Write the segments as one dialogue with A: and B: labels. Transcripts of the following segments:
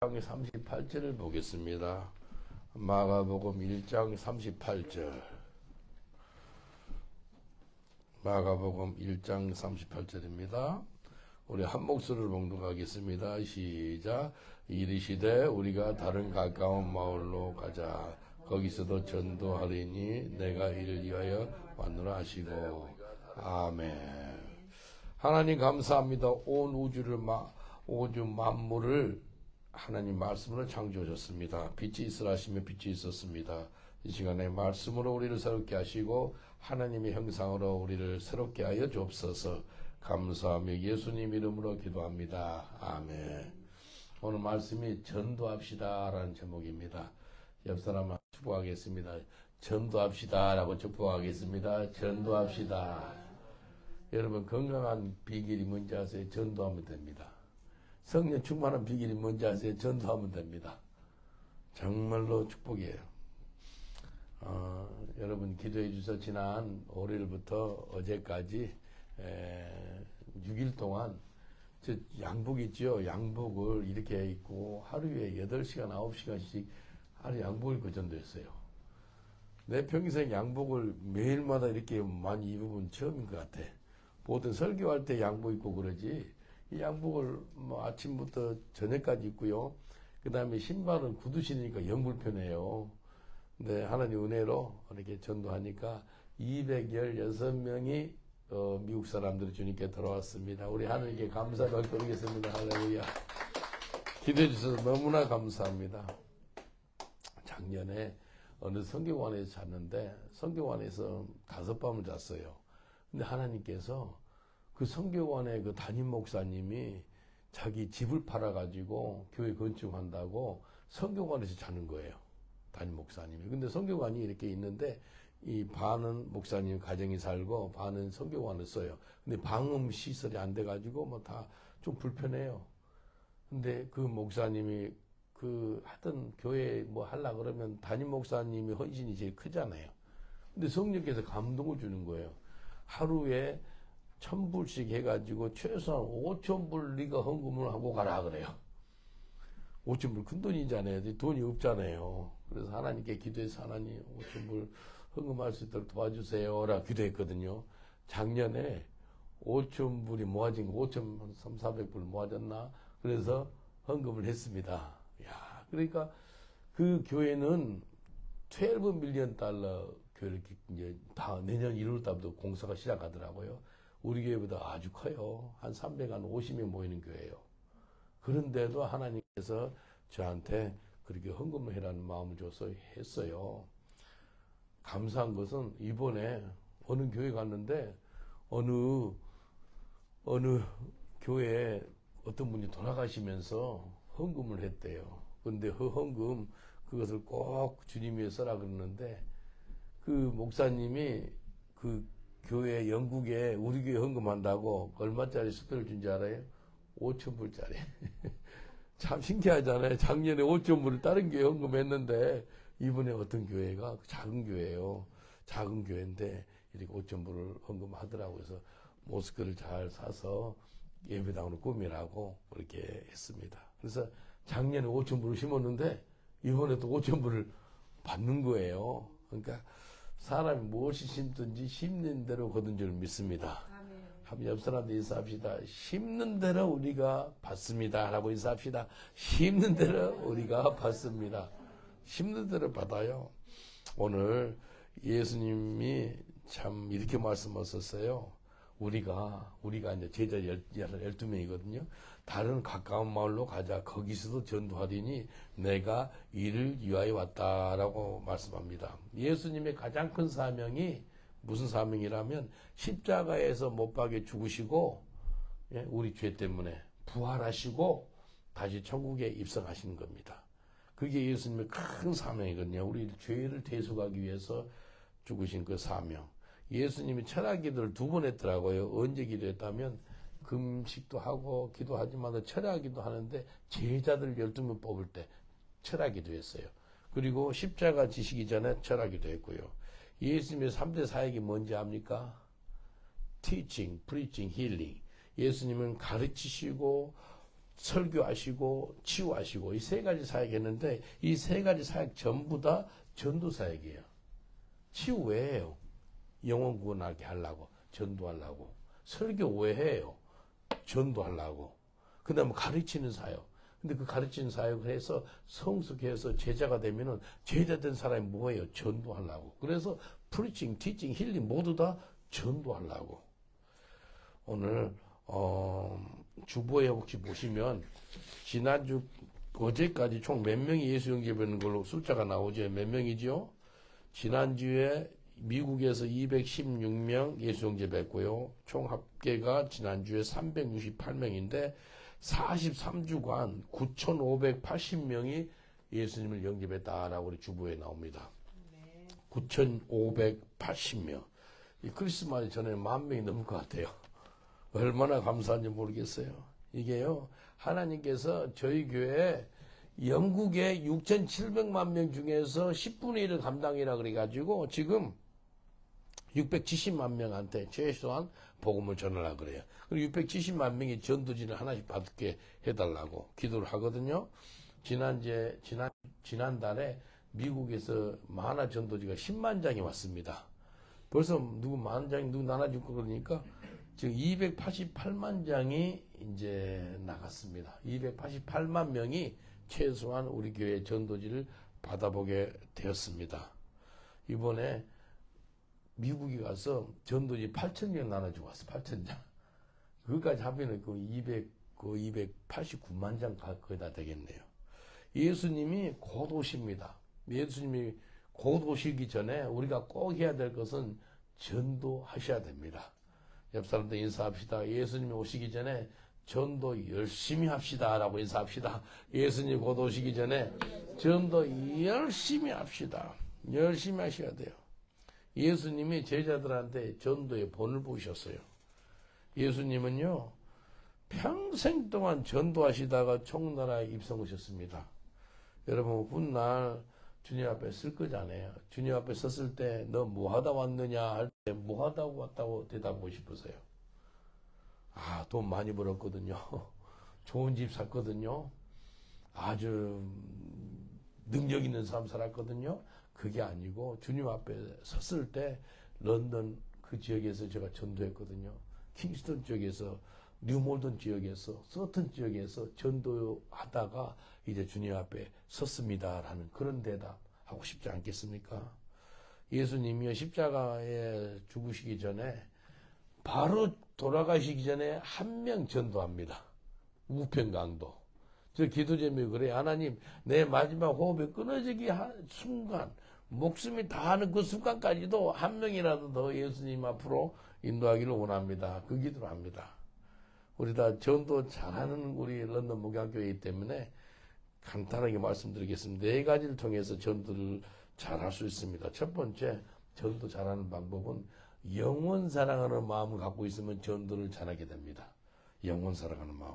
A: 38절을 보겠습니다. 마가복음 1장 38절. 마가복음 1장 38절입니다. 우리 한 목소리를 봉독하겠습니다. 시작. 이르시되 우리가 다른 가까운 마을로 가자. 거기서도 전도하리니 내가 이를 위하여 왔노라 하시고. 아멘. 하나님 감사합니다. 온 우주 만물을 하나님 말씀으로 창조하셨습니다. 빛이 있으라 하시며 빛이 있었습니다. 이 시간에 말씀으로 우리를 새롭게 하시고 하나님의 형상으로 우리를 새롭게 하여 주옵소서. 감사하며 예수님 이름으로 기도합니다. 아멘. 오늘 말씀이 전도합시다 라는 제목입니다. 옆 사람을 축복하겠습니다. 전도합시다 라고 축복하겠습니다. 전도합시다. 여러분, 건강한 비결이 뭔지 아세요? 전도하면 됩니다. 성령 충만한 비결이 뭔지 아세요? 전도하면 됩니다. 정말로 축복이에요. 여러분 기도해 주셔서 지난 월요일부터 어제까지 6일 동안 저 양복 있죠? 양복을 이렇게 입고 하루에 8시간, 9시간씩 하루 양복을 입고 전도했어요. 내 평생 양복을 매일마다 이렇게 많이 입으면 처음인 것 같아. 보통 설교할 때 양복 입고 그러지. 이 양복을 뭐 아침부터 저녁까지 입고요. 그 다음에 신발은 구두 신으니까 영 불편해요. 근데 하나님 은혜로 이렇게 전도하니까 216명이 미국 사람들이 주님께 들어왔습니다. 우리 하나님께 감사를 드리겠습니다. 할렐루야. 기도해 주셔서 너무나 감사합니다. 작년에 어느 성교관에서 잤는데 성교관에서 5밤을 잤어요. 근데 하나님께서 그 성교관의 그 담임 목사님이 자기 집을 팔아가지고 교회 건축한다고 성교관에서 자는 거예요. 담임 목사님이. 근데 성교관이 이렇게 있는데 이 반은 목사님 가정이 살고 반은 성교관을 써요. 근데 방음 시설이 안 돼가지고 뭐 다 좀 불편해요. 근데 그 목사님이 하여튼 교회 뭐 하려 그러면 담임 목사님이 헌신이 제일 크잖아요. 근데 성령께서 감동을 주는 거예요. 하루에 1,000불씩 해가지고 최소한 5,000불 네가 헌금을 하고 가라 그래요. 5,000불 큰 돈이잖아요. 돈이 없잖아요. 그래서 하나님께 기도해서 하나님 5,000불 헌금할 수 있도록 도와주세요 라 기도했거든요. 작년에 5,000불이 모아진 거 5,300불 모아졌나? 그래서 헌금을 했습니다. 야, 그러니까 그 교회는 12 밀리언 달러 교회를 이제 다 내년 1월 달부터 공사가 시작하더라고요. 우리 교회보다 아주 커요. 한 350명 모이는 교회예요. 그런데도 하나님께서 저한테 그렇게 헌금을 해라는 마음을 줘서 했어요. 감사한 것은 이번에 어느 교회 갔는데 어느 교회에 어떤 분이 돌아가시면서 헌금을 했대요. 그런데 그 헌금 그것을 꼭 주님 위해 써라 그러는데 그 목사님이 그 교회 영국에 우리 교회 헌금한다고 얼마짜리 숙대를 준 줄 알아요? 5,000불짜리. 참 신기하잖아요. 작년에 5,000불을 다른 교회 헌금했는데 이번에 어떤 교회가 작은 교회예요. 작은 교회인데 이렇게 5,000불을 헌금하더라고요. 그래서 모스크를 잘 사서 예배당으로 꾸미라고 그렇게 했습니다. 그래서 작년에 5,000불을 심었는데 이번에 또 5,000불을 받는 거예요. 그러니까 사람이 무엇이 심든지 심는 대로 거둔 줄 믿습니다. 한번 옆 사람한테 인사합시다. 심는 대로 우리가 받습니다. 라고 인사합시다. 심는 대로 우리가 받습니다. 심는 대로 받아요. 오늘 예수님이 참 이렇게 말씀하셨어요. 우리가 이제 제자 12명이거든요. 다른 가까운 마을로 가자. 거기서도 전도하리니 내가 이를 위하여 왔다라고 말씀합니다. 예수님의 가장 큰 사명이 무슨 사명이라면 십자가에서 못 박혀 죽으시고 우리 죄 때문에 부활하시고 다시 천국에 입성하시는 겁니다. 그게 예수님의 큰 사명이거든요. 우리 죄를 대속하기 위해서 죽으신 그 사명. 예수님이 철야기도를 2번 했더라고요. 언제 기도했다면 금식도 하고 기도하지만 철야기도 하는데 제자들 12명 뽑을 때 철야기도 했어요. 그리고 십자가 지시기 전에 철야기도 했고요. 예수님의 3대 사역이 뭔지 압니까? Teaching, Preaching, Healing. 예수님은 가르치시고 설교하시고 치유하시고 이 세 가지 사역했는데 이 세 가지 사역 전부 다 전도 사역이에요. 치유 왜 해요? 영혼 구원하게 하려고, 전도하려고. 설교 왜 해요? 전도하려고. 그 다음에 가르치는 사역. 근데 그 가르치는 사역을 해서 성숙해서 제자가 되면은 제자 된 사람이 뭐예요? 전도하려고. 그래서 프리칭, 티칭, 힐링 모두 다 전도하려고. 오늘 주보에 혹시 보시면 지난주 어제까지 총 몇 명이 예수 영접하는 걸로 숫자가 나오죠. 몇 명이죠? 지난주에 미국에서 216명 예수 영접했고요. 총 합계가 지난주에 368명인데 43주간 9,580명이 예수님을 영접했다라고 우리 주보에 나옵니다. 9,580명. 이 크리스마스 전에 10,000명이 넘을 것 같아요. 얼마나 감사한지 모르겠어요. 이게요, 하나님께서 저희 교회 영국의 6,700만 명 중에서 10분의 1을 감당이라 그래가지고 지금 670만 명한테 최소한 복음을 전하려고 그래요. 그리고 670만 명이 전도지를 하나씩 받게 해달라고 기도를 하거든요. 지난달에 미국에서 만화 전도지가 10만 장이 왔습니다. 벌써 누구 만 장이 누구 나눠줄 거 그러니까 지금 288만 장이 이제 나갔습니다. 288만 명이 최소한 우리 교회 전도지를 받아보게 되었습니다. 이번에 미국에 가서 전도지 8,000명 나눠주고 왔어. 8,000장. 그것까지 하면은 그 289만 장 거의 다 되겠네요. 예수님이 곧 오십니다. 예수님이 곧 오시기 전에 우리가 꼭 해야 될 것은 전도하셔야 됩니다. 옆 사람들 인사합시다. 예수님이 오시기 전에 전도 열심히 합시다. 라고 인사합시다. 예수님 곧 오시기 전에 전도 열심히 합시다. 열심히 하셔야 돼요. 예수님이 제자들한테 전도의 본을 보이셨어요. 예수님은요, 평생 동안 전도하시다가 총나라에 입성하셨습니다. 여러분, 훗날 주님 앞에 쓸 거잖아요. 주님 앞에 섰을 때 너 뭐하다 왔느냐 할 때 뭐하다 왔다고 대답하고 싶으세요? 아, 돈 많이 벌었거든요. 좋은 집 샀거든요. 아주 능력 있는 삶 살았거든요. 그게 아니고 주님 앞에 섰을 때 런던 그 지역에서 제가 전도했거든요. 킹스턴 지역에서 뉴몰던 지역에서 서튼 지역에서 전도하다가 이제 주님 앞에 섰습니다라는 그런 대답 하고 싶지 않겠습니까? 예수님이 십자가에 죽으시기 전에 바로 돌아가시기 전에 한 명 전도합니다. 우편강도. 저 기도 제목이 그래요. 하나님, 내 마지막 호흡이 끊어지기 순간, 목숨이 다하는 그 순간까지도 한 명이라도 더 예수님 앞으로 인도하기를 원합니다. 그 기도를 합니다. 우리 다 전도 잘하는 우리 런던 목양교회이기 때문에 간단하게 말씀드리겠습니다. 네 가지를 통해서 전도를 잘할 수 있습니다. 첫 번째, 전도 잘하는 방법은 영원 사랑하는 마음을 갖고 있으면 전도를 잘하게 됩니다. 영원 사랑하는 마음.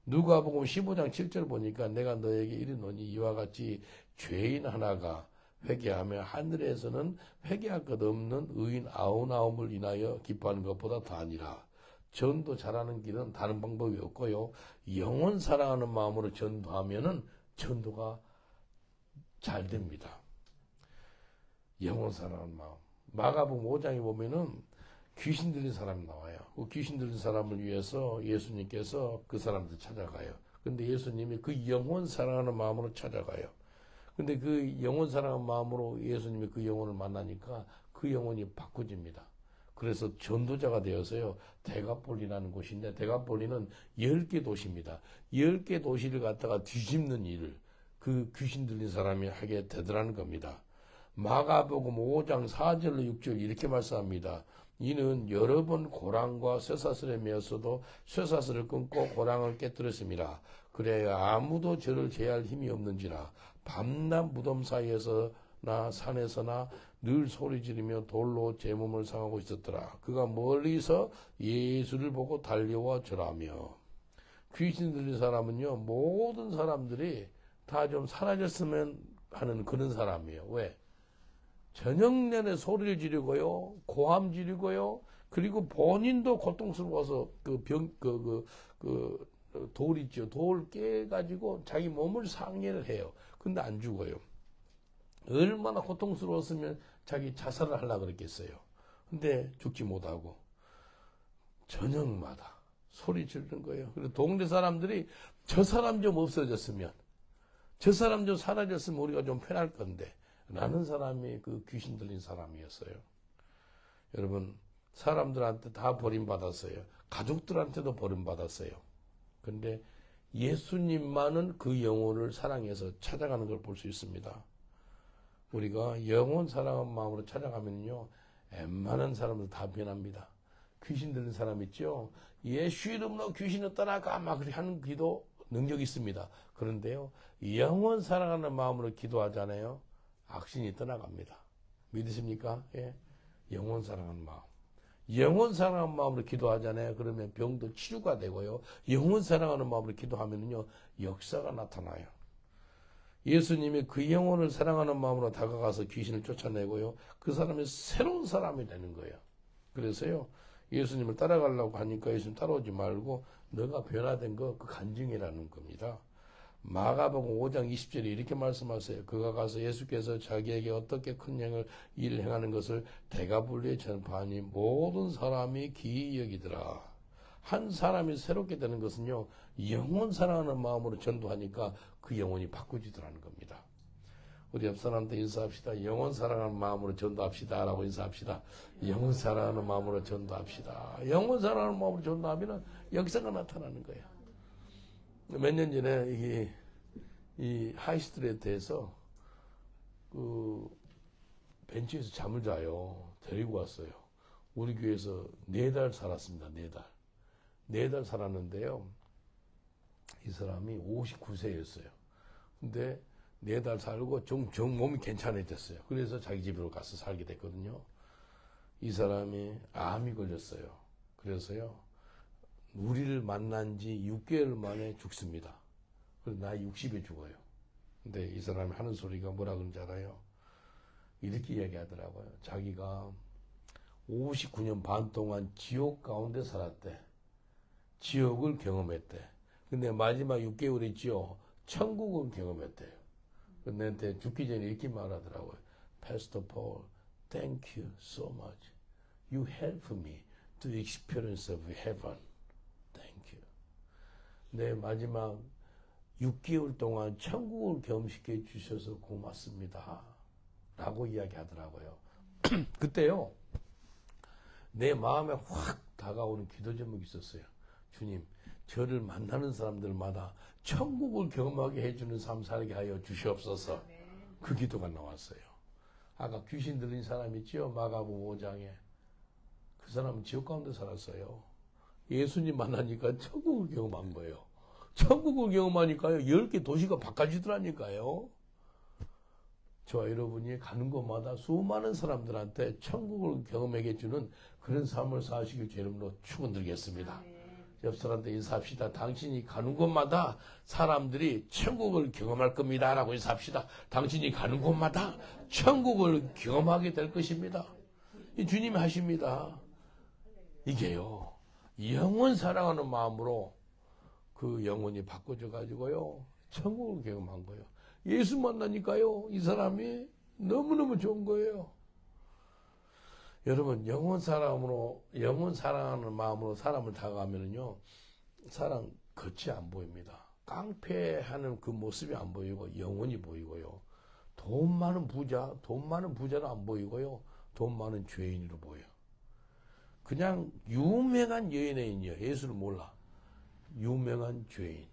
A: 누가복음 15장 7절 보니까 내가 너에게 이르노니 이와 같이 죄인 하나가 회개하며 하늘에서는 회개할 것 없는 의인 99을 인하여 기뻐하는 것보다 더하니라. 전도 잘하는 길은 다른 방법이 없고요. 영원 사랑하는 마음으로 전도하면은 전도가 잘 됩니다. 영원 사랑하는 마음. 마가복음 5장에 보면은 귀신 들린 사람이 나와요. 그 귀신 들린 사람을 위해서 예수님께서 그 사람들 찾아가요. 근데 예수님이 그 영원 사랑하는 마음으로 찾아가요. 근데 그 영원 사랑하는 마음으로 예수님이 그 영혼을 만나니까 그 영혼이 바꿔집니다. 그래서 전도자가 되어서요, 데가폴리라는 곳인데, 데가폴리는 10개 도시입니다. 10개 도시를 갖다가 뒤집는 일을 그 귀신 들린 사람이 하게 되더라는 겁니다. 마가복음 5장 4절로 6절 이렇게 말씀합니다. 이는 여러 번 고랑과 쇠사슬에 매었어도 쇠사슬을 끊고 고랑을 깨뜨렸습니다. 그래야 아무도 저를 제할 힘이 없는지라 밤낮 무덤 사이에서나 산에서나 늘 소리 지르며 돌로 제 몸을 상하고 있었더라. 그가 멀리서 예수를 보고 달려와 절하며. 귀신 들린 사람은요, 모든 사람들이 다 좀 사라졌으면 하는 그런 사람이에요. 왜? 저녁 내내 소리를 지르고요, 고함 지르고요, 그리고 본인도 고통스러워서 돌 있죠. 돌 깨가지고 자기 몸을 상해를 해요. 근데 안 죽어요. 얼마나 고통스러웠으면 자기 자살을 하려고 그랬겠어요. 근데 죽지 못하고 저녁마다 소리 지르는 거예요. 그래서 동네 사람들이 저 사람 좀 없어졌으면, 저 사람 좀 사라졌으면 우리가 좀 편할 건데 라는 사람이 그 귀신 들린 사람이었어요. 여러분, 사람들한테 다 버림받았어요. 가족들한테도 버림받았어요. 근데 예수님만은 그 영혼을 사랑해서 찾아가는 걸 볼 수 있습니다. 우리가 영혼 사랑한 마음으로 찾아가면요, 웬만한 사람들 다 변합니다. 귀신 들린 사람 있죠? 예수 이름으로 귀신을 떠나가 막 그렇게 하는 기도 능력이 있습니다. 그런데요, 영혼 사랑하는 마음으로 기도하잖아요. 악신이 떠나갑니다. 믿으십니까? 예. 영혼 사랑하는 마음. 영혼 사랑하는 마음으로 기도하잖아요. 그러면 병도 치료가 되고요. 영혼 사랑하는 마음으로 기도하면요, 역사가 나타나요. 예수님이 그 영혼을 사랑하는 마음으로 다가가서 귀신을 쫓아내고요. 그 사람이 새로운 사람이 되는 거예요. 그래서요, 예수님을 따라가려고 하니까 예수님 따라오지 말고 너가 변화된 거 그 간증이라는 겁니다. 마가복음 5장 20절에 이렇게 말씀하세요. 그가 가서 예수께서 자기에게 어떻게 큰 일을 행하는 것을 대가불리에 전파하니 모든 사람이 기이 여기더라. 한 사람이 새롭게 되는 것은요, 영혼 사랑하는 마음으로 전도하니까 그 영혼이 바꾸지더라는 겁니다. 우리 옆 사람한테 인사합시다. 영혼 사랑하는 마음으로 전도합시다 라고 인사합시다. 영혼 사랑하는 마음으로 전도합시다. 영혼 사랑하는 마음으로 전도하면 역사가 나타나는 거예요. 몇 년 전에 이 하이스트리트에서 그 벤치에서 잠을 자요. 데리고 왔어요. 우리 교회에서 4달 살았습니다. 4달. 4달 살았는데요. 이 사람이 59세였어요. 근데 4달 살고 좀 몸이 괜찮아졌어요. 그래서 자기 집으로 가서 살게 됐거든요. 이 사람이 암이 걸렸어요. 그래서요, 우리를 만난 지 6개월 만에 죽습니다. 그래서 나이 60에 죽어요. 근데 이 사람이 하는 소리가 뭐라 그런지 알아요? 이렇게 이야기하더라고요. 자기가 59년 반 동안 지옥 가운데 살았대. 지옥을 경험했대. 근데 마지막 6개월 있죠. 천국을 경험했대요. 근데 죽기 전에 이렇게 말하더라고요. Pastor Paul, thank you so much. You helped me to experience of heaven. Thank you. 내 마지막 6개월 동안 천국을 경험시켜 주셔서 고맙습니다. 라고 이야기하더라고요. 그때요, 내 마음에 확 다가오는 기도 제목이 있었어요. 주님, 저를 만나는 사람들마다 천국을 경험하게 해주는 삶 살게 하여 주시옵소서. 그 기도가 나왔어요. 아까 귀신 들린 사람 있죠? 마가복음 5장에. 그 사람은 지옥 가운데 살았어요. 예수님 만나니까 천국을 경험한 거예요. 천국을 경험하니까요, 10개 도시가 바꿔지더라니까요. 저와 여러분이 가는 곳마다 수많은 사람들한테 천국을 경험하게 해주는 그런 삶을 사시길 제 이름으로 축원드리겠습니다. 옆 사람한테 인사합시다. 당신이 가는 곳마다 사람들이 천국을 경험할 겁니다. 라고 인사합시다. 당신이 가는 곳마다 천국을 경험하게 될 것입니다. 이 주님이 하십니다. 이게요, 영원 사랑하는 마음으로 그 영혼이 바꿔져 가지고요, 천국을 경험한 거예요. 예수 만나니까요, 이 사람이 너무너무 좋은 거예요. 여러분, 영혼 사랑하는 마음으로 사람을 다가가면은요, 사람 겉이 안 보입니다. 깡패하는 그 모습이 안 보이고 영혼이 보이고요. 돈 많은 부자는 안 보이고요. 돈 많은 죄인으로 보여요. 그냥 유명한 연예인이요. 예수를 몰라. 유명한 죄인.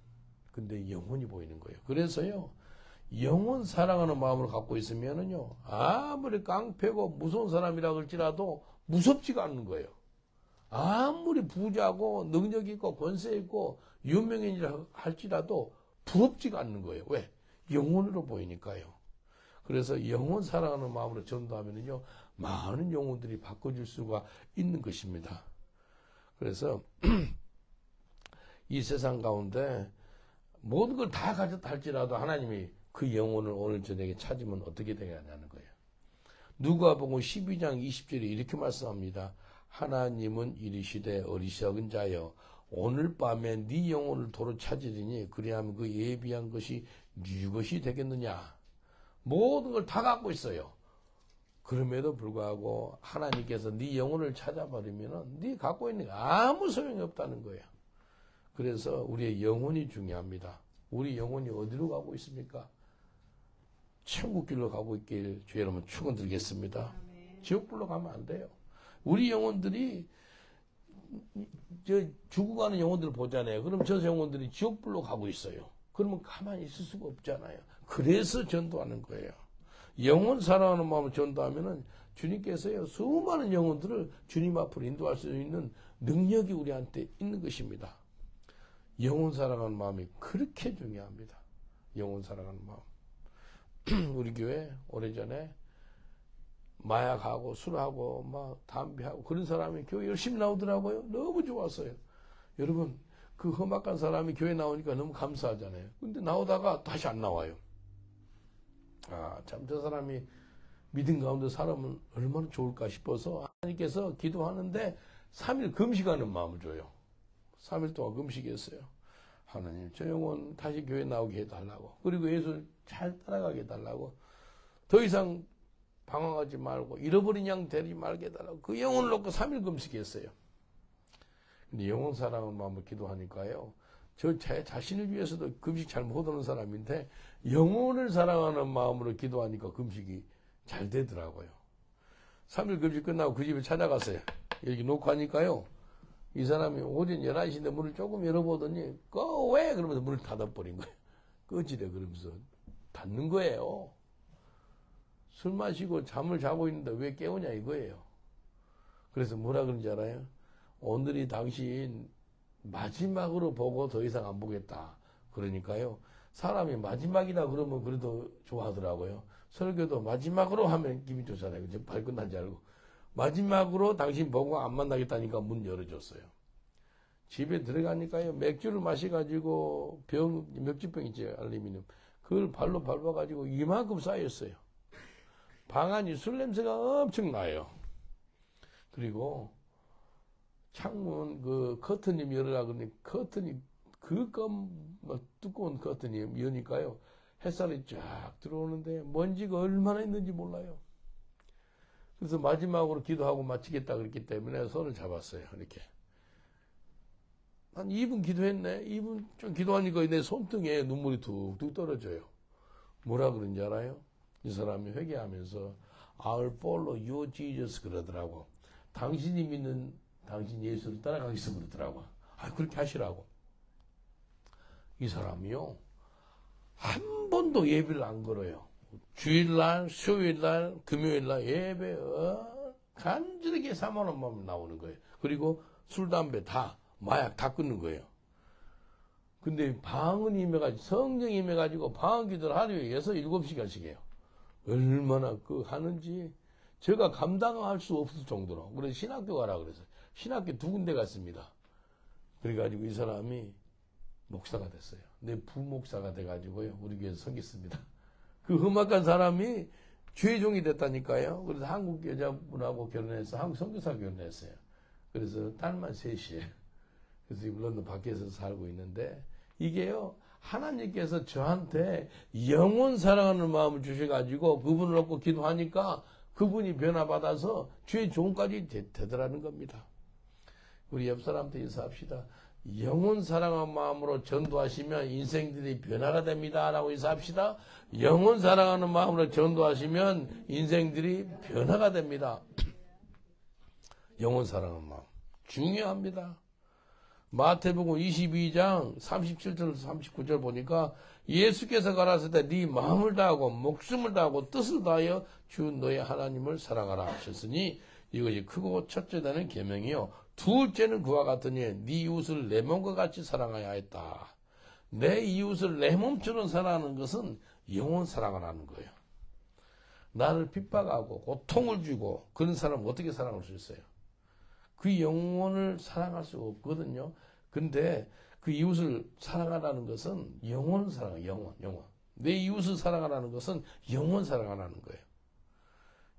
A: 근데 영혼이 보이는 거예요. 그래서요, 영혼 사랑하는 마음을 갖고 있으면은요, 아무리 깡패고 무서운 사람이라 할지라도 무섭지가 않는 거예요. 아무리 부자고 능력 있고 권세 있고 유명인이라 할지라도 부럽지가 않는 거예요. 왜? 영혼으로 보이니까요. 그래서 영혼 사랑하는 마음으로 전도하면은요, 많은 영혼들이 바꿔줄 수가 있는 것입니다. 그래서 이 세상 가운데 모든 걸 다 가졌다 할지라도 하나님이 그 영혼을 오늘 저녁에 찾으면 어떻게 되냐는 거예요. 누가복음 12장 20절에 이렇게 말씀합니다. 하나님은 이르시되 어리석은 자여 오늘 밤에 네 영혼을 도로 찾으리니 그리하면 그 예비한 것이 네 것이 되겠느냐. 모든 걸 다 갖고 있어요. 그럼에도 불구하고 하나님께서 네 영혼을 찾아버리면 네 갖고 있는 게 아무 소용이 없다는 거예요. 그래서 우리의 영혼이 중요합니다. 우리 영혼이 어디로 가고 있습니까? 천국길로 가고 있길 주의 여러분 축원드리겠습니다. 지옥불로 가면 안 돼요. 우리 영혼들이 죽어가는 영혼들을 보잖아요. 그럼 저 영혼들이 지옥불로 가고 있어요. 그러면 가만히 있을 수가 없잖아요. 그래서 전도하는 거예요. 영혼 사랑하는 마음을 전도하면은 주님께서요 수많은 영혼들을 주님 앞으로 인도할 수 있는 능력이 우리한테 있는 것입니다. 영혼 사랑하는 마음이 그렇게 중요합니다. 영혼 사랑하는 마음. 우리 교회 오래전에 마약하고 술하고 막 담배하고 그런 사람이 교회 열심히 나오더라고요. 너무 좋았어요. 여러분 그 험악한 사람이 교회 나오니까 너무 감사하잖아요. 근데 나오다가 다시 안 나와요. 아, 참 저 사람이 믿음 가운데 살아면 얼마나 좋을까 싶어서 하나님께서 기도하는데 3일 금식하는 마음을 줘요. 3일 동안 금식했어요. 하나님 저 영혼 다시 교회 나오게 해달라고. 그리고 예수를 잘 따라가게 해달라고. 더 이상 방황하지 말고 잃어버린 양 데리지 말게 해달라고. 그 영혼을 놓고 3일 금식했어요. 근데 영혼 사랑하는 마음을 기도하니까요. 저 제 자신을 위해서도 금식 잘 못하는 사람인데 영혼을 사랑하는 마음으로 기도하니까 금식이 잘 되더라고요. 3일 금식 끝나고 그 집에 찾아갔어요. 여기 놓고 하니까요. 이 사람이 오전 11시인데 문을 조금 열어보더니 왜? 그러면서 문을 닫아버린 거예요. 꺼지래 그러면서 닫는 거예요. 술 마시고 잠을 자고 있는데 왜 깨우냐 이거예요. 그래서 뭐라 그런지 알아요? 오늘이 당신 마지막으로 보고 더 이상 안 보겠다. 그러니까요. 사람이 마지막이라 그러면 그래도 좋아하더라고요. 설교도 마지막으로 하면 기분 좋잖아요. 이제 발 끝난 줄 알고. 마지막으로 당신 보고 안 만나겠다니까 문 열어줬어요. 집에 들어가니까요. 맥주를 마셔가지고 맥주병 있죠. 알루미늄. 그걸 발로 밟아가지고 이만큼 쌓였어요. 방 안이 술 냄새가 엄청 나요. 그리고 창문 커튼이 열으라 그러니 커튼이 두꺼운 커튼이 여니까요. 햇살이 쫙 들어오는데 먼지가 얼마나 있는지 몰라요. 그래서 마지막으로 기도하고 마치겠다 그랬기 때문에 손을 잡았어요. 이렇게. 한 2분 기도했네. 2분 좀 기도하니까 내 손등에 눈물이 툭툭 떨어져요. 뭐라 그런지 알아요? 이 사람이 회개하면서 I'll follow you Jesus 그러더라고. 당신이 믿는 당신 예수를 따라가겠어 그러더라고. 그렇게 하시라고. 이 사람이요. 한 번도 예배를 안 걸어요. 주일날, 수요일날, 금요일날 예배 간절하게 사모하는 마음이 나오는 거예요. 그리고 술, 담배 다 마약 다 끊는 거예요. 근데 방언이 임해가지고 성령이 임해가지고 방언 기도를 하루에 6, 7시간씩 해요. 얼마나 하는지 제가 감당할 수 없을 정도로. 그래서 신학교 가라 그래서 신학교 2군데 갔습니다. 그래가지고 이 사람이 목사가 됐어요. 내 부목사가 돼가지고요. 우리 교회에서 섬겼습니다. 그 험악한 사람이 죄종이 됐다니까요. 그래서 한국 여자분하고 결혼해서 한국 선교사 결혼했어요. 그래서 딸만 셋이에요. 그래서 지금 런던 밖에서 살고 있는데 이게요. 하나님께서 저한테 영원 사랑하는 마음을 주셔가지고 그분을 놓고 기도하니까 그분이 변화받아서 주의 종까지 되더라는 겁니다. 우리 옆 사람한테 인사합시다. 영혼 사랑하는 마음으로 전도하시면 인생들이 변화가 됩니다. 라고 인사합시다. 영혼 사랑하는 마음으로 전도하시면 인생들이 변화가 됩니다. 영혼 사랑하는 마음. 중요합니다. 마태복음 22장 37절 39절 보니까 예수께서 가라사대 때 네 마음을 다하고 목숨을 다하고 뜻을 다하여 주 너의 하나님을 사랑하라 하셨으니 이것이 크고 첫째 되는 계명이요 둘째는 그와 같으니 네 이웃을 내 몸과 같이 사랑하여야 했다. 내 이웃을 내 몸처럼 사랑하는 것은 영혼 사랑을 하는 거예요. 나를 핍박하고 고통을 주고 그런 사람은 어떻게 사랑할 수 있어요? 그 영혼을 사랑할 수 없거든요. 근데 그 이웃을 사랑하라는 것은 영혼 사랑, 영혼. 내 이웃을 사랑하라는 것은 영혼 사랑하라는 거예요.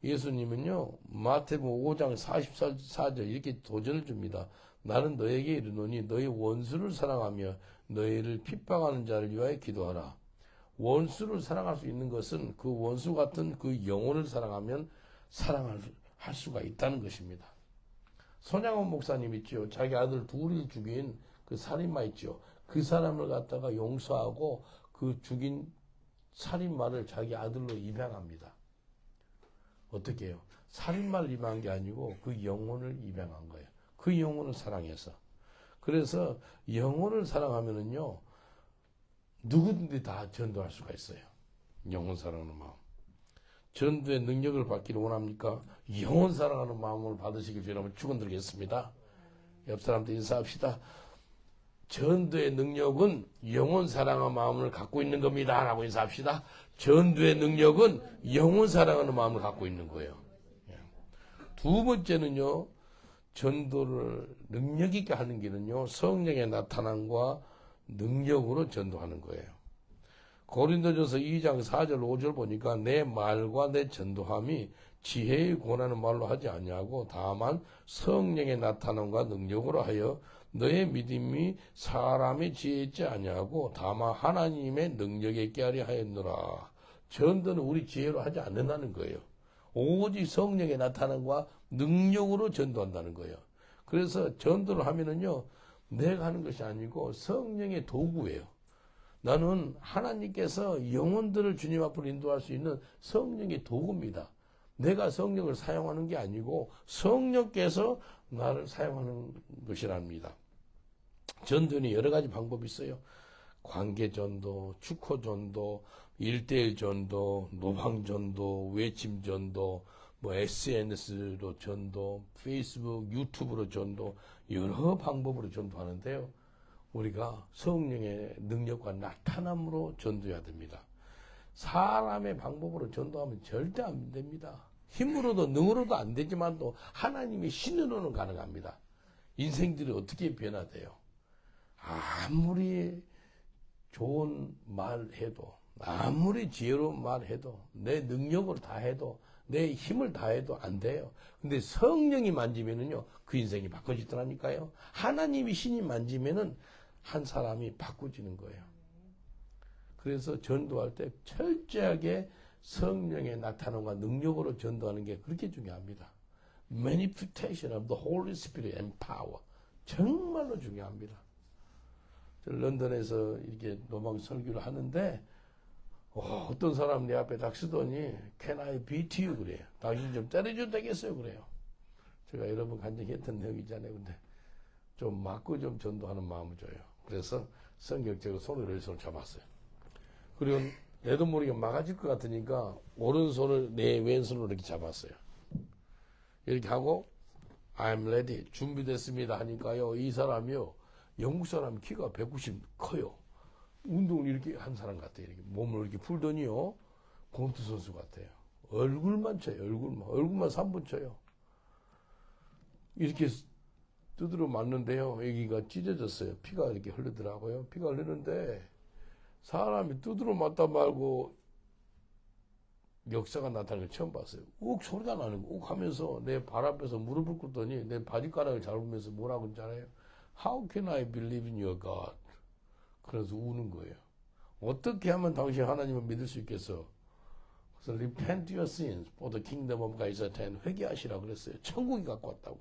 A: 예수님은요, 마태복음 5장 44절 이렇게 도전을 줍니다. 나는 너에게 이르노니 너희 원수를 사랑하며 너희를 핍박하는 자를 위하여 기도하라. 원수를 사랑할 수 있는 것은 그 원수 같은 그 영혼을 사랑하면 사랑할 수가 있다는 것입니다. 손양원 목사님 있죠. 자기 아들 둘이 죽인 그 살인마 있죠. 그 사람을 갖다가 용서하고 그 죽인 살인마를 자기 아들로 입양합니다. 어떻게 해요? 살인마를 입양한 게 아니고 그 영혼을 입양한 거예요. 그 영혼을 사랑해서. 그래서 영혼을 사랑하면은요, 누구든지 다 전도할 수가 있어요. 영혼 사랑하는 마음. 전도의 능력을 받기를 원합니까? 영혼 사랑하는 마음을 받으시길 여러분 축원드리겠습니다. 옆 사람들 인사합시다. 전도의 능력은 영혼 사랑하는 마음을 갖고 있는 겁니다. 라고 인사합시다. 전도의 능력은 영혼 사랑하는 마음을 갖고 있는 거예요. 두 번째는요, 전도를 능력 있게 하는 길은요, 성령의 나타남과 능력으로 전도하는 거예요. 고린도전서 2장 4절 5절 보니까 내 말과 내 전도함이 지혜의 권하는 말로 하지 아니하고 다만 성령의 나타남과 능력으로 하여 너의 믿음이 사람의 지혜에 있지 아니하고 다만 하나님의 능력에 있게 하려 하였노라. 전도는 우리 지혜로 하지 않는다는 거예요. 오직 성령의 나타남과 능력으로 전도한다는 거예요. 그래서 전도를 하면은요, 내가 하는 것이 아니고 성령의 도구예요. 나는 하나님께서 영혼들을 주님 앞으로 인도할 수 있는 성령의 도구입니다. 내가 성령을 사용하는 게 아니고 성령께서 나를 사용하는 것이랍니다. 전도는 여러 가지 방법이 있어요. 관계전도, 축호전도, 1:1 전도, 노방전도, 외침전도, SNS로 전도, 페이스북, 유튜브로 전도, 여러 방법으로 전도하는데요. 우리가 성령의 능력과 나타남으로 전도해야 됩니다. 사람의 방법으로 전도하면 절대 안 됩니다. 힘으로도 능으로도 안 되지만 또 하나님의 신으로는 가능합니다. 인생들이 어떻게 변화돼요? 아무리 좋은 말 해도, 아무리 지혜로운 말 해도, 내 능력으로 다 해도, 내 힘을 다해도 안 돼요. 근데 성령이 만지면은요, 그 인생이 바꿔지더라니까요. 하나님이 신이 만지면은 한 사람이 바꿔지는 거예요. 그래서 전도할 때 철저하게 성령의 나타남과 능력으로 전도하는 게 그렇게 중요합니다. Manifestation of the Holy Spirit and power. 정말로 중요합니다. 런던에서 이렇게 노방 설교를 하는데, 어떤 사람 내 앞에 딱 서더니 Can I beat you? 그래요. 당신 좀 때려줘도 되겠어요? 그래요. 제가 여러 번 간증 했던 내용이잖아요. 근데 좀 맞고 좀 전도하는 마음을 줘요. 그래서 성격적으로 손을 왼손을 잡았어요. 그리고 내도 모르게 막아질 것 같으니까 오른손을 내 왼손으로 이렇게 잡았어요. 이렇게 하고 I'm ready. 준비됐습니다 하니까요. 이 사람이요. 영국 사람 키가 190 커요. 운동을 이렇게 한 사람 같아요. 이렇게 몸을 이렇게 풀더니요. 골프 선수 같아요. 얼굴만 쳐요. 얼굴만 3분 쳐요. 이렇게 두드려 맞는데요. 여기가 찢어졌어요. 피가 이렇게 흐르더라고요. 피가 흐르는데 사람이 두드려 맞다 말고 역사가 나타나는 걸 처음 봤어요. 욱 소리가 나는 거. 욱 하면서 내 발 앞에서 무릎을 꿇더니 내 바지가락을 잡으면서 뭐라고 하잖아요. How can I believe in your God? 그래서 우는 거예요. 어떻게 하면 당신 하나님을 믿을 수 있겠어? 그래서 repent your sins for the kingdom of God is at hand. 회개하시라 그랬어요. 천국이 갖고 왔다고.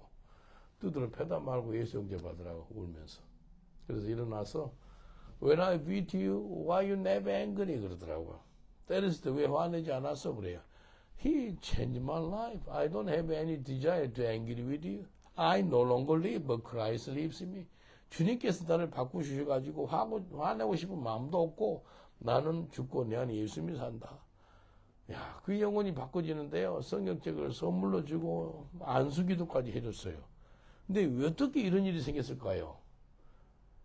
A: 두드려 패다 말고 예수 영제 받으라고 울면서. 그래서 일어나서 When I beat you, why you never angry? 그러더라고요. 때렸을 때 왜 화내지 않았어? 그래요. He changed my life. I don't have any desire to angry with you. I no longer live, but Christ lives in me. 주님께서 나를 바꾸셔가지고 화내고 싶은 마음도 없고 나는 죽고 내 안에 예수님이 산다. 야, 그 영혼이 바꿔지는데요. 성경책을 선물로 주고 안수기도까지 해줬어요. 근데 왜 어떻게 이런 일이 생겼을까요?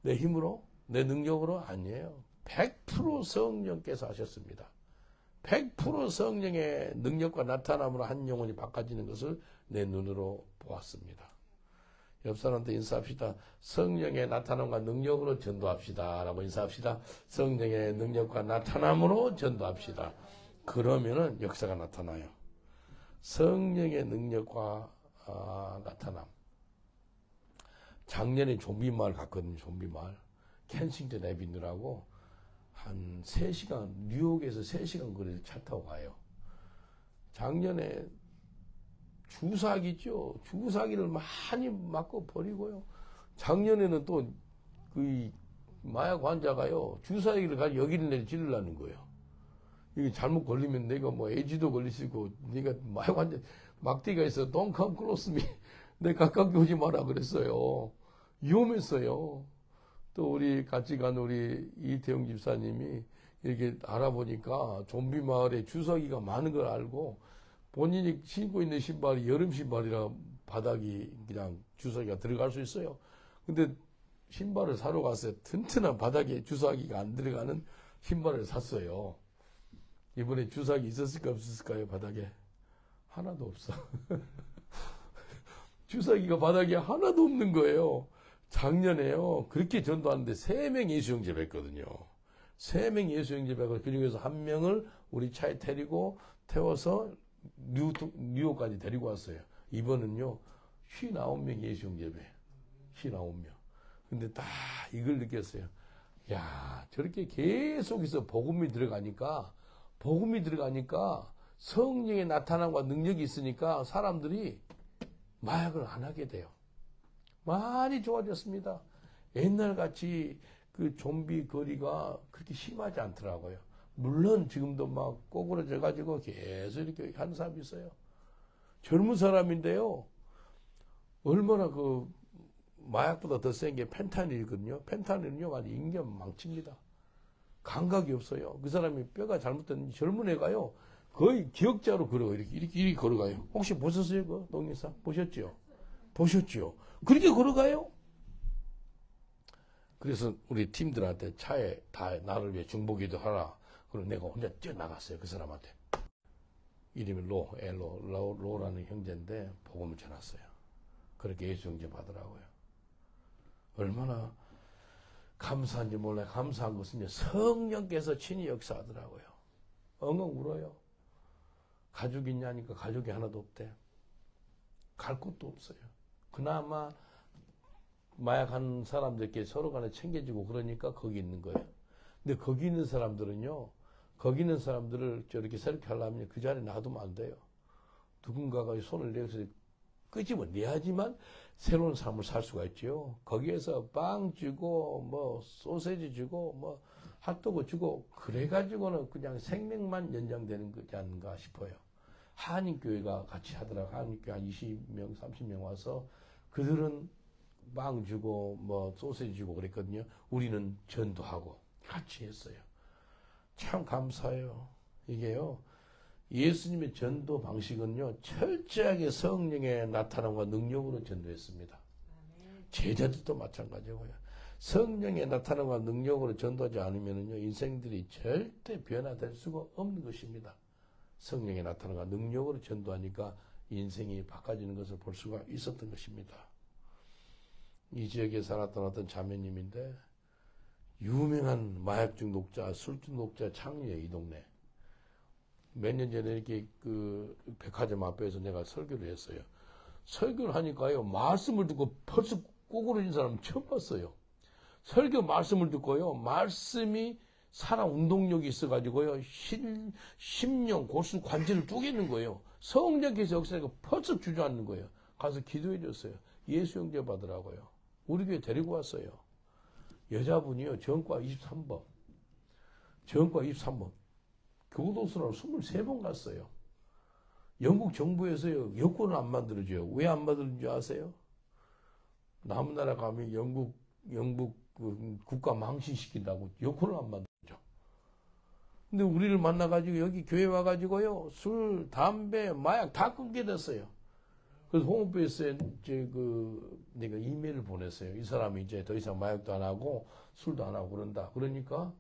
A: 내 힘으로? 내 능력으로? 아니에요. 100% 성령께서 하셨습니다. 100% 성령의 능력과 나타남으로 한 영혼이 바꿔지는 것을 내 눈으로 보았습니다. 옆 사람한테 인사합시다. 성령의 나타남과 능력으로 전도합시다. 라고 인사합시다. 성령의 능력과 나타남으로 전도합시다. 그러면은 역사가 나타나요. 성령의 능력과 나타남. 작년에 좀비마을 갔거든요. 좀비마을. 켄싱턴 애비뉴라고 한 3시간, 뉴욕에서 3시간 거리를 차 타고 가요. 작년에 주사기죠. 주사기를 많이 맞고 버리고요. 작년에는 또 그 마약 환자가요. 주사기를 가지고 여기를 내리 찌르려는 거예요. 이게 잘못 걸리면 내가 뭐 애지도 걸릴 수 있고, 네가 마약 환자 막대기가 있어. Don't come close me. 내 가깝게 오지 마라 그랬어요. 위험했어요. 또 우리 같이 간 우리 이태영 집사님이 이렇게 알아보니까 좀비 마을에 주사기가 많은 걸 알고 본인이 신고 있는 신발이 여름 신발이라 바닥이 그냥 주사기가 들어갈 수 있어요. 근데 신발을 사러 갔어요. 튼튼한 바닥에 주사기가 안 들어가는 신발을 샀어요. 이번에 주사기 있었을까 없었을까요? 바닥에 하나도 없어. 주사기가 바닥에 하나도 없는 거예요. 작년에요. 그렇게 전도하는데 3명 예수 영접했거든요. 3명 예수 영접하고 그 중에서 1명을 우리 차에 태워서 뉴욕까지 데리고 왔어요. 이번은요. 59명 예수 영접해. 59명. 근데 다 이걸 느꼈어요. 야, 저렇게 계속해서 복음이 들어가니까 성령의 나타남과 능력이 있으니까 사람들이 마약을 안 하게 돼요. 많이 좋아졌습니다. 옛날같이 그 좀비 거리가 그렇게 심하지 않더라고요. 물론 지금도 막 꼬꾸라져가지고 계속 이렇게 하는 사람이 있어요. 젊은 사람인데요. 얼마나 그 마약보다 더 센 게 펜타닐이거든요. 펜타닐은요, 완전 인간 망칩니다. 감각이 없어요. 그 사람이 뼈가 잘못됐는지 젊은 애가요, 거의 기억자로 걸어가요. 이렇게 걸어가요. 혹시 보셨어요? 그 동영상? 보셨죠? 그렇게 걸어가요? 그래서 우리 팀들한테 차에 다 나를 위해 중보기도 하라. 그리고 내가 혼자 뛰어나갔어요. 그 사람한테. 이름이 로라는 형제인데 복음을 전했어요. 그렇게 예수 영접하더라고요. 얼마나 감사한지 몰라요. 감사한 것은 성령께서 친히 역사하더라고요. 엉엉 울어요. 가족이 있냐니까 가족이 하나도 없대. 갈 곳도 없어요. 그나마 마약하는 사람들께 서로 간에 챙겨주고 그러니까 거기 있는 거예요. 근데 거기 있는 사람들은요, 거기 있는 사람들을 저렇게 새롭게 하려면 그 자리에 놔두면 안 돼요. 누군가가 손을 내서 끄집어내야지만 새로운 삶을 살 수가 있죠. 거기에서 빵 주고, 뭐, 소세지 주고, 뭐, 핫도그 주고, 그래가지고는 그냥 생명만 연장되는 거지 않는가 싶어요. 한인교회가 같이 하더라고요. 한인교회 한 20명, 30명 와서 그들은 빵 주고, 뭐, 소세지 주고 그랬거든요. 우리는 전도하고 같이 했어요. 참 감사해요. 이게요. 예수님의 전도 방식은요, 철저하게 성령의 나타남과 능력으로 전도했습니다. 제자들도 마찬가지고요. 성령의 나타남과 능력으로 전도하지 않으면요, 인생들이 절대 변화될 수가 없는 것입니다. 성령의 나타남과 능력으로 전도하니까 인생이 바꿔지는 것을 볼 수가 있었던 것입니다. 이 지역에 살았던 어떤 자매님인데, 유명한 마약 중독자, 술 중독자 창리에 이 동네. 몇 년 전에 이렇게 그 백화점 앞에서 내가 설교를 했어요. 설교를 하니까요, 말씀을 듣고 벌써 꼬꾸라진 사람 처음 봤어요. 설교 말씀을 듣고요, 말씀이 살아 운동력이 있어가지고요, 심령, 골수, 관절을 쪼개는 거예요. 성령께서 역사가 벌써 주저앉는 거예요. 가서 기도해 줬어요. 예수 영접 받으라고요. 우리 교회 데리고 왔어요. 여자분이요, 전과 23번. 교도소로 23번 갔어요. 영국 정부에서요, 여권을 안 만들어줘요. 왜 안 만들어준지 아세요? 남은 나라 가면 영국 그 국가 망신시킨다고 여권을 안 만들어줘. 근데 우리를 만나가지고 여기 교회 와가지고요, 술, 담배, 마약 다 끊게 됐어요. 그래서 홈페이지에 내가 이메일을 보냈어요. 이 사람이 이제 더 이상 마약도 안 하고 술도 안 하고 그런다. 그러니까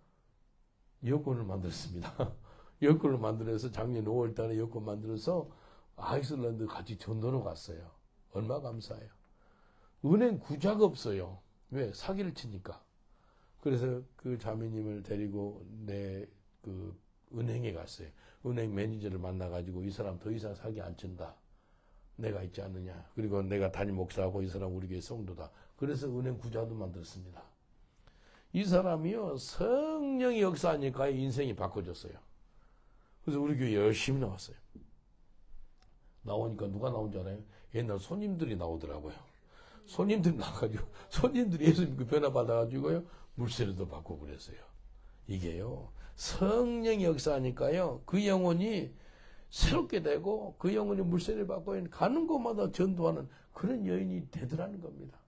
A: 여권을 만들었습니다. 여권을 만들어서 작년 5월 달에 여권 만들어서 아이슬란드 같이 전도로 갔어요. 얼마 감사해요. 은행 구자가 없어요. 왜? 사기를 치니까. 그래서 그 자매님을 데리고 내 그 은행에 갔어요. 은행 매니저를 만나가지고 이 사람 더 이상 사기 안 친다. 내가 있지 않느냐. 그리고 내가 담임 목사하고 이 사람 우리 교회 성도다. 그래서 은행 구자도 만들었습니다. 이 사람이요, 성령의 역사하니까 인생이 바꿔졌어요. 그래서 우리 교회 열심히 나왔어요. 나오니까 누가 나온 줄 알아요? 옛날 손님들이 나오더라고요. 손님들이 나와가지고, 손님들이 예수 믿고 변화받아가지고요, 물세례도 받고 그랬어요. 이게요, 성령의 역사하니까요, 그 영혼이 새롭게 되고, 그 영혼이 물세례를 받고 가는 곳마다 전도하는 그런 여인이 되더라는 겁니다.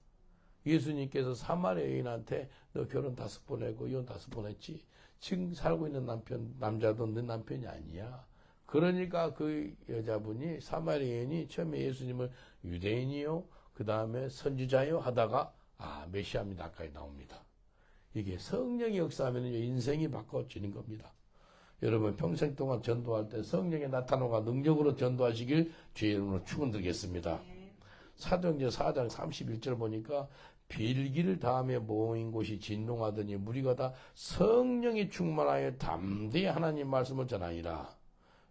A: 예수님께서 사마리아 여인한테 너 결혼 5번 했고 이혼 5번 했지. 지금 살고 있는 남자도 내 남편이 아니야. 그러니까 그 여자분이 사마리아 여인이 처음에 예수님을 유대인이요, 그 다음에 선지자요 하다가 메시아입니다까지 나옵니다. 이게 성령의 역사하면 인생이 바꿔지는 겁니다. 여러분 평생 동안 전도할 때 성령의 나타남과 능력으로 전도하시길 주의 이름으로 축원드리겠습니다. 사도행전 4장 31절 보니까 빌기를 다음에 모인 곳이 진동하더니 무리가 다 성령이 충만하여 담대히 하나님 말씀을 전하니라.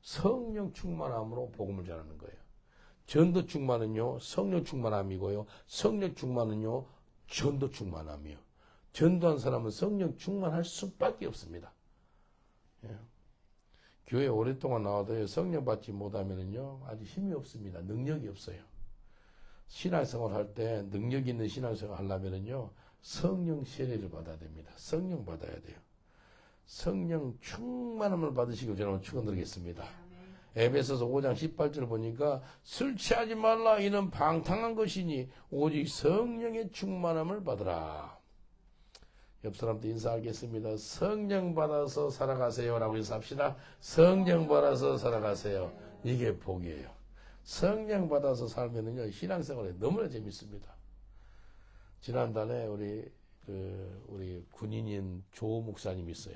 A: 성령 충만함으로 복음을 전하는 거예요. 전도 충만은요, 성령 충만함이고요. 성령 충만은요, 전도 충만함이요. 전도한 사람은 성령 충만할 수밖에 없습니다. 예. 교회 오랫동안 나와도 성령 받지 못하면요, 아주 힘이 없습니다. 능력이 없어요. 신앙생활 할 때 능력 있는 신앙생활 하려면요, 성령 세례를 받아야 됩니다. 성령 받아야 돼요. 성령 충만함을 받으시길 저는 축원드리겠습니다. 에베소서 5장 18절 보니까 술 취하지 말라 이는 방탕한 것이니 오직 성령의 충만함을 받으라. 옆 사람도 인사하겠습니다. 성령 받아서 살아가세요 라고 인사합시다. 성령 받아서 살아가세요. 이게 복이에요. 성령 받아서 살면은요, 신앙생활이 너무나 재밌습니다. 지난달에 우리 군인인 조 목사님 있어요.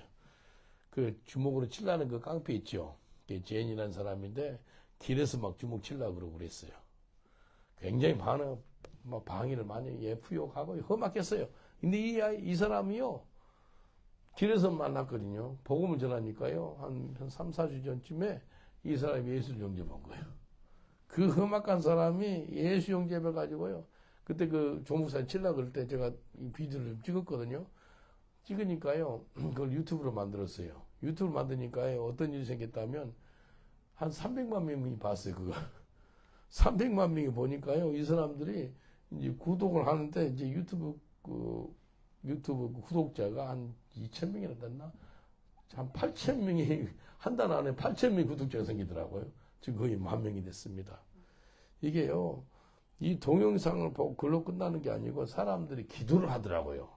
A: 그 주먹으로 칠라는 그 깡패 있죠. 제인이라는 사람인데 길에서 막 주먹 칠라 그러고 그랬어요. 굉장히 막 방해를 많이 예프욕하고 험악했어요. 근데 이 사람이요, 길에서 만났거든요. 복음을 전하니까요, 한 3, 4주 전쯤에 이 사람이 예수를 영접한 거예요. 그 험악한 사람이 예수 영접해 가지고요, 그때 그 조목사님 칠라 그럴 때 제가 이 비디오를 좀 찍었거든요. 찍으니까요, 그걸 유튜브로 만들었어요. 유튜브를 만드니까요, 어떤 일이 생겼다면, 한 300만 명이 봤어요, 그거. 300만 명이 보니까요, 이 사람들이 이제 구독을 하는데, 이제 유튜브 구독자가 한 2,000명이나 됐나? 한 8,000명이, 한 달 안에 8,000명이 구독자가 생기더라고요. 지금 거의 10,000명이 됐습니다. 이게요, 이 동영상을 보고 그걸로 끝나는 게 아니고 사람들이 기도를 하더라고요.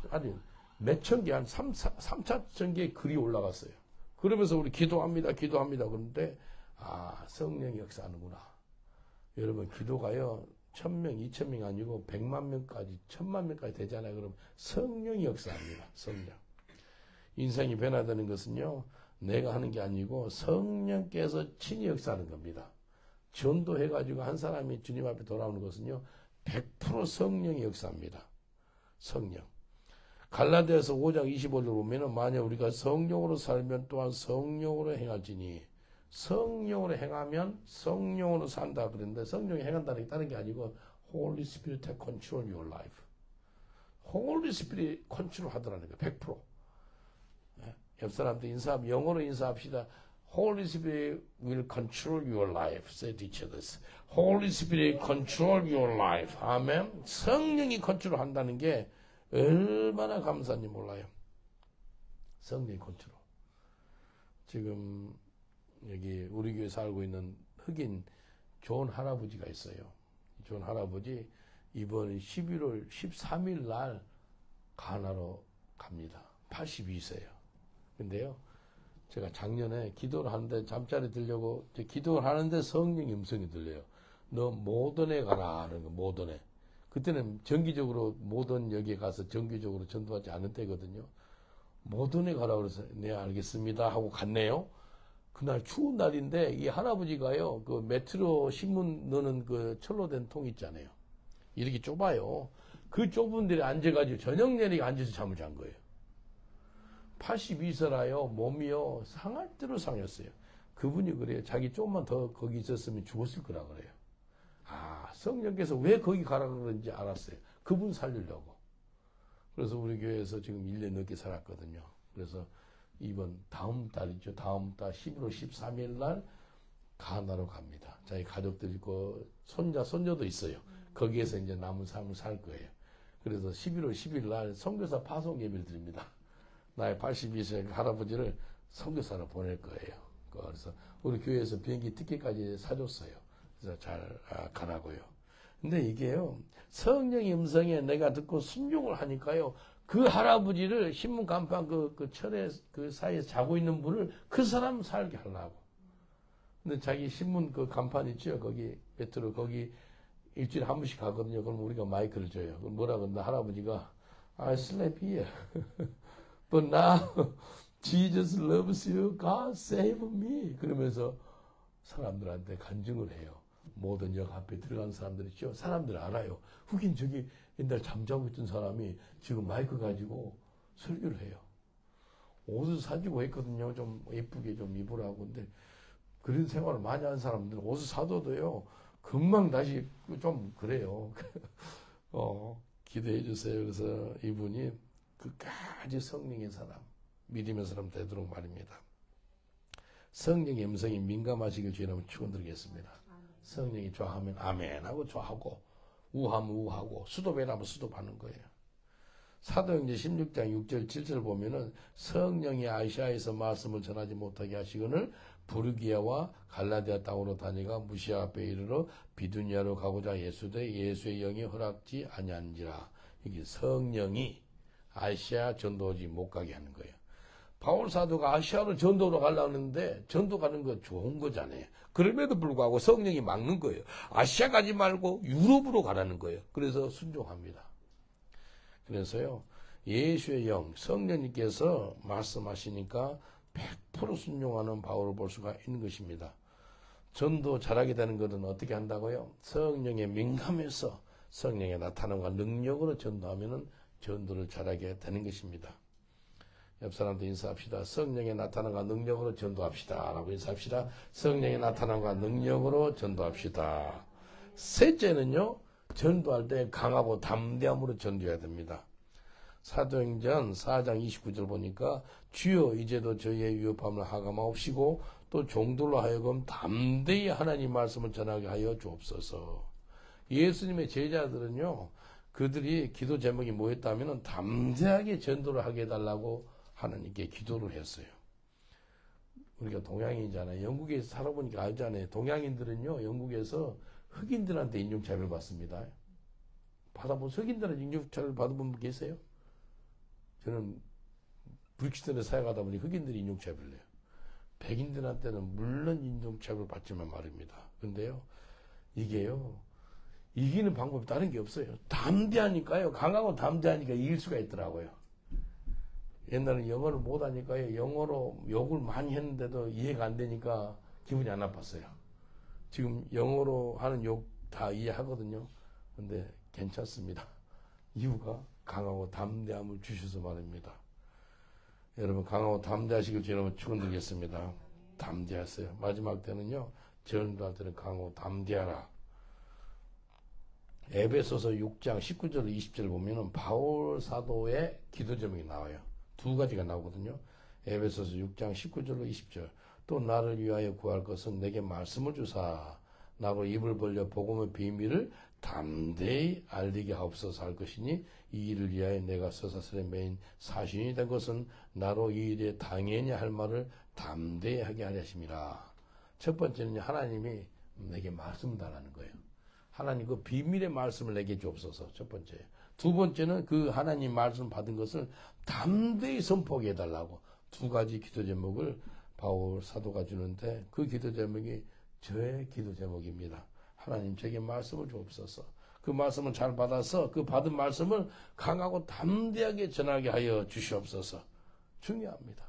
A: 아니, 몇천 개, 한 3,000 개의 글이 올라갔어요. 그러면서 우리 기도합니다. 그런데, 성령이 역사하는구나. 여러분, 기도가요, 1,000명, 2,000명이 아니고 100만 명까지, 1,000만 명까지 되잖아요. 그럼 성령이 역사합니다. 성령. 인생이 변화되는 것은요, 내가 하는 게 아니고 성령께서 친히 역사하는 겁니다. 전도해가지고 한 사람이 주님 앞에 돌아오는 것은요, 100% 성령이 역사합니다. 성령. 갈라디아서 5장 25절 보면은 만약 우리가 성령으로 살면 또한 성령으로 행할지니, 성령으로 행하면 성령으로 산다 그랬는데, 성령이 행한다는 게 다른 게 아니고 Holy Spirit control your life. Holy Spirit 컨트롤 하더라는 거예요. 100%. 옆 사람한테 영어로 인사합시다. Holy Spirit will control your life. Say to each other. Holy Spirit control your life. 아멘. 성령이 컨트롤 한다는 게 얼마나 감사한지 몰라요. 성령이 컨트롤. 지금 여기 우리 교회 살고 있는 흑인 존 할아버지가 있어요. 존 할아버지 이번 11월 13일 날 가나로 갑니다. 82세예요. 근데요, 제가 작년에 기도를 하는데 잠자리 들려고 기도를 하는데 성령의 음성이 들려요. 너 모던에 가라 하는 거. 모던에. 그때는 정기적으로 모던 여기에 가서 정기적으로 전도하지 않은 때거든요. 모던에 가라 그래서 네 알겠습니다 하고 갔네요. 그날 추운 날인데 이 할아버지가요, 그 메트로 신문 넣는 그 철로 된 통 있잖아요. 이렇게 좁아요. 그 좁은 데에 앉아가지고 저녁 내내 앉아서 잠을 잔 거예요. 82세라요, 몸이요, 상할 대로 상했어요. 그분이 그래요. 자기 조금만 더 거기 있었으면 죽었을 거라 그래요. 성령께서 왜 거기 가라 그러는지 알았어요. 그분 살리려고. 그래서 우리 교회에서 지금 1년 넘게 살았거든요. 그래서 다음 달이죠. 다음 달 11월 13일 날 가나로 갑니다. 자기 가족들 있고 손자, 손녀도 있어요. 거기에서 이제 남은 삶을 살 거예요. 그래서 11월 10일 날 선교사 파송 예배를 드립니다. 나의 82세 할아버지를 선교사로 보낼 거예요. 그래서 우리 교회에서 비행기 티켓까지 사줬어요. 그래서 잘 가라고요. 근데 이게요, 성령의 음성에 내가 듣고 순종을 하니까요, 그 할아버지를 신문 간판 그 철에 그 사이에 자고 있는 분을 그 사람 살게 하려고. 근데 자기 신문 그 간판 있죠? 거기 메트로 거기 일주일에 한 번씩 가거든요. 그럼 우리가 마이크를 줘요. 그럼 뭐라 그러나 할아버지가 I sleep here. But now Jesus loves you. God save me. 그러면서 사람들한테 간증을 해요. 모든 역 앞에 들어간 사람들 있죠. 사람들 알아요. 흑인 저기 옛날 잠자고 있던 사람이 지금 마이크 가지고 설교를 해요. 옷을 사주고 했거든요. 좀 예쁘게 좀 입으라고. 근데 그런 생활을 많이 한 사람들은 옷을 사둬도요. 금방 다시 좀 그래요. 기도해 주세요. 그래서 이분이 끝까지 성령의 사람, 믿음의 사람 되도록 말입니다. 성령의 음성이 민감하시길 주님은 축원드리겠습니다. 성령이 좋아하면 아멘 하고 좋아하고 우하면 우하고 수도배나면 수도하는 거예요. 사도행전 16장 6절 7절 보면은 성령이 아시아에서 말씀을 전하지 못하게 하시거늘 부르기아와 갈라디아 땅으로 다니가 무시아 앞에 이르러 비두니아로 가고자 예수의 영이 허락지 아니한지라. 이게 성령이 아시아 전도지 못 가게 하는 거예요. 바울 사도가 아시아로 전도로 가려고 하는데 전도 가는 거 좋은 거잖아요. 그럼에도 불구하고 성령이 막는 거예요. 아시아 가지 말고 유럽으로 가라는 거예요. 그래서 순종합니다. 그래서요, 예수의 영, 성령님께서 말씀하시니까 100% 순종하는 바울을 볼 수가 있는 것입니다. 전도 잘하게 되는 것은 어떻게 한다고요? 성령에 민감해서 성령의 나타남과 능력으로 전도하면은 전도를 잘하게 되는 것입니다. 옆 사람도 인사합시다. 성령의 나타남과 능력으로 전도합시다. 라고 인사합시다. 성령의 나타남과 능력으로 전도합시다. 셋째는요, 전도할 때 강하고 담대함으로 전도해야 됩니다. 사도행전 4장 29절 보니까 주여 이제도 저희의 위협함을 하감하옵시고 또 종들로 하여금 담대히 하나님 말씀을 전하게 하여 주옵소서. 예수님의 제자들은요, 그들이 기도 제목이 뭐였다면 담대하게 전도를 하게 해달라고 하나님께 기도를 했어요. 우리가 동양인이잖아요. 영국에 살아보니까 알잖아요. 동양인들은요, 영국에서 흑인들한테 인종차별 받습니다. 흑인들한테 인종차별 받은 분 계세요? 저는 브릭스턴에 사역하다 보니 흑인들이 인종차별을 해요. 백인들한테는 물론 인종차별 받지만 말입니다. 근데요, 이게요, 이기는 방법이 다른 게 없어요. 담대하니까요, 강하고 담대하니까 이길 수가 있더라고요. 옛날에 영어를 못하니까요, 영어로 욕을 많이 했는데도 이해가 안 되니까 기분이 안 나빴어요. 지금 영어로 하는 욕 다 이해하거든요. 근데 괜찮습니다. 이유가 강하고 담대함을 주셔서 말입니다. 여러분 강하고 담대하시길 주님은 축원드리겠습니다. 담대하세요. 마지막 때는요, 전도할 때는 강하고 담대하라. 에베소서 6장 19절 20절 보면은 바울 사도의 기도 제목이 나와요. 두 가지가 나오거든요. 에베소서 6장 19절로 20절. 또 나를 위하여 구할 것은 내게 말씀을 주사 나로 입을 벌려 복음의 비밀을 담대히 알리게 하옵소서 할 것이니 이 일을 위하여 내가 서사슬에 매인 사신이 된 것은 나로 이 일에 당연히 할 말을 담대히 하게 하려 하심이라. 첫 번째는 하나님이 내게 말씀을 달라는 거예요. 하나님 그 비밀의 말씀을 내게 주옵소서. 첫 번째. 두 번째는 그 하나님 말씀 받은 것을 담대히 선포하게 해달라고. 두 가지 기도 제목을 바울 사도가 주는데 그 기도 제목이 저의 기도 제목입니다. 하나님 제게 말씀을 주옵소서. 그 말씀을 잘 받아서 그 받은 말씀을 강하고 담대하게 전하게 하여 주시옵소서. 중요합니다.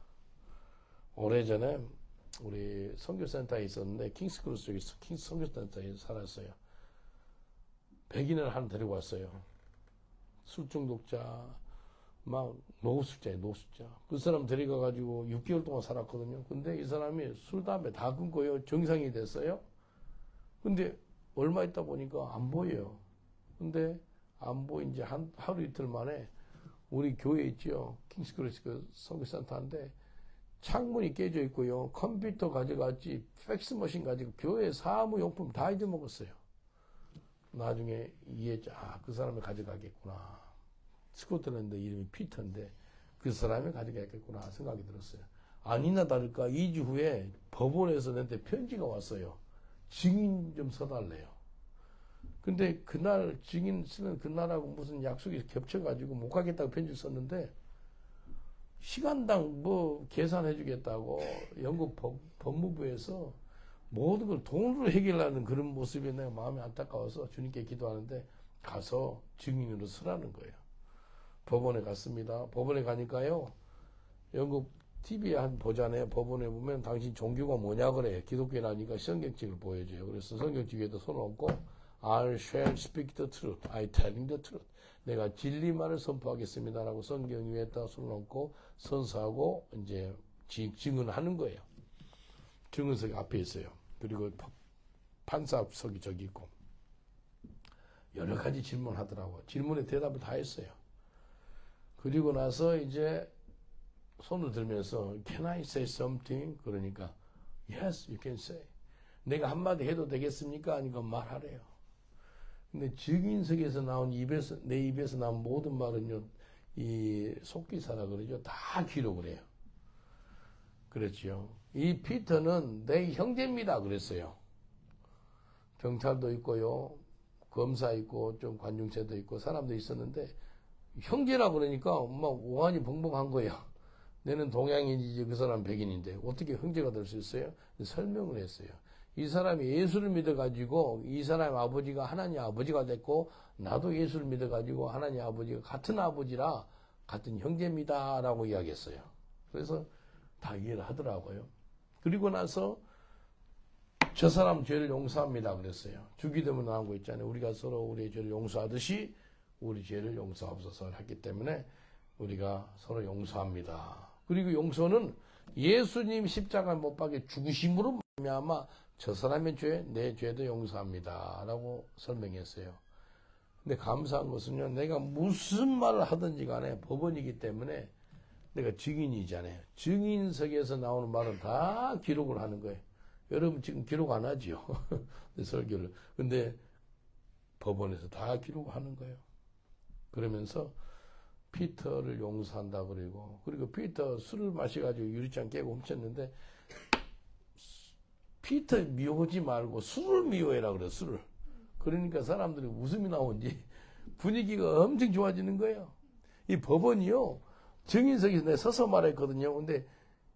A: 오래전에 우리 선교센터에 있었는데 킹스크루스 쪽에서 킹스 선교센터에 살았어요. 백인을 하나 데리고 왔어요. 술 중독자, 막 노숙자예요. 그 사람 데려가가지고 6개월 동안 살았거든요. 근데 이 사람이 술, 담배 다 끊고요. 정상이 됐어요. 근데 얼마 있다 보니까 안 보여요. 근데 안 보인 지 하루 이틀 만에 우리 교회 있죠. 킹스크로스 그 성교센터인데 창문이 깨져 있고요. 컴퓨터 가져갔지, 팩스머신 가지고 교회 사무용품 다 잊어먹었어요. 나중에 이해했죠. 아, 그 사람이 가져가겠구나. 스코틀랜드 이름이 피터인데 그 사람이 가져가겠구나 생각이 들었어요. 아니나 다를까 2주 후에 법원에서 내한테 편지가 왔어요. 증인 좀 서달래요. 근데 그날 증인 쓰는 그날하고 무슨 약속이 겹쳐가지고 못 가겠다고 편지를 썼는데 시간당 뭐 계산해 주겠다고 영국 법무부에서 모든 걸 돈으로 해결하는 그런 모습이 내가 마음이 안타까워서 주님께 기도하는데 가서 증인으로 서라는 거예요. 법원에 갔습니다. 법원에 가니까요. 영국 TV에 한 보잖아요. 법원에 보면 당신 종교가 뭐냐 그래. 기독교라니까 성경책을 보여줘요. 그래서 성경책 위에다 손을 얹고 I shall speak the truth. I telling the truth. 내가 진리만을 선포하겠습니다라고 성경 위에다 손을 얹고 선서하고 이제 증언하는 거예요. 증언석이 앞에 있어요. 그리고 판사석이 저기 있고 여러 가지 질문하더라고요. 질문에 대답을 다 했어요. 그리고 나서 이제 손을 들면서 Can I say something? 그러니까 Yes, you can say. 내가 한마디 해도 되겠습니까? 아니까 말하래요. 근데 증인석에서 나온 내 입에서 나온 모든 말은요, 이 속기사라 그러죠. 다 기록을 해요. 그랬죠. 이 피터는 내 형제입니다. 그랬어요. 경찰도 있고요, 검사 있고, 좀 관중체도 있고, 사람도 있었는데, 형제라 그러니까 막 오한이 벙벙한 거예요. 내는 동양인이지 그 사람 백인인데 어떻게 형제가 될 수 있어요? 설명을 했어요. 이 사람이 예수를 믿어가지고 이 사람 아버지가 하나님 아버지가 됐고 나도 예수를 믿어가지고 하나님 아버지가 같은 아버지라 같은 형제입니다 라고 이야기했어요. 그래서 다 이해를 하더라고요. 그리고 나서 저 사람 죄를 용서합니다 그랬어요. 주기도문 나온 거 있잖아요. 우리가 서로 우리의 죄를 용서하듯이 우리 죄를 용서하옵소서 했기 때문에 우리가 서로 용서합니다. 그리고 용서는 예수님 십자가 못 박에 죽으심으로 말미암아 저 사람의 죄, 내 죄도 용서합니다. 라고 설명했어요. 근데 감사한 것은요, 내가 무슨 말을 하든지 간에 법원이기 때문에 내가 증인이잖아요. 증인석에서 나오는 말은 다 기록을 하는 거예요. 여러분 지금 기록 안 하지요. 설교를. 근데 법원에서 다 기록하는 거예요. 그러면서 피터를 용서한다 그리고 피터 술을 마셔가지고 유리잔 깨고 훔쳤는데 피터 미워하지 말고 술을 미워해라 그래. 술을. 그러니까 사람들이 웃음이 나오는지 분위기가 엄청 좋아지는 거예요. 이 법원이요 증인석에서 내가 서서 말했거든요. 근데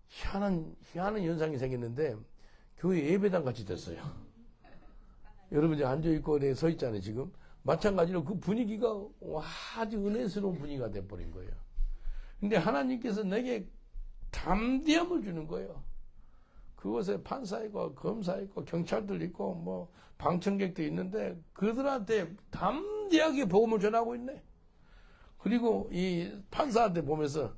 A: 희한한 현상이 생겼는데 교회 예배당 같이 됐어요. 여러분 이제 앉아있고 내가 서 있잖아요 지금. 마찬가지로 그 분위기가 아주 은혜스러운 분위기가 돼버린 거예요. 근데 하나님께서 내게 담대함을 주는 거예요. 그곳에 판사 있고 검사 있고 경찰들 있고 뭐 방청객도 있는데 그들한테 담대하게 복음을 전하고 있네. 그리고 이 판사한테 보면서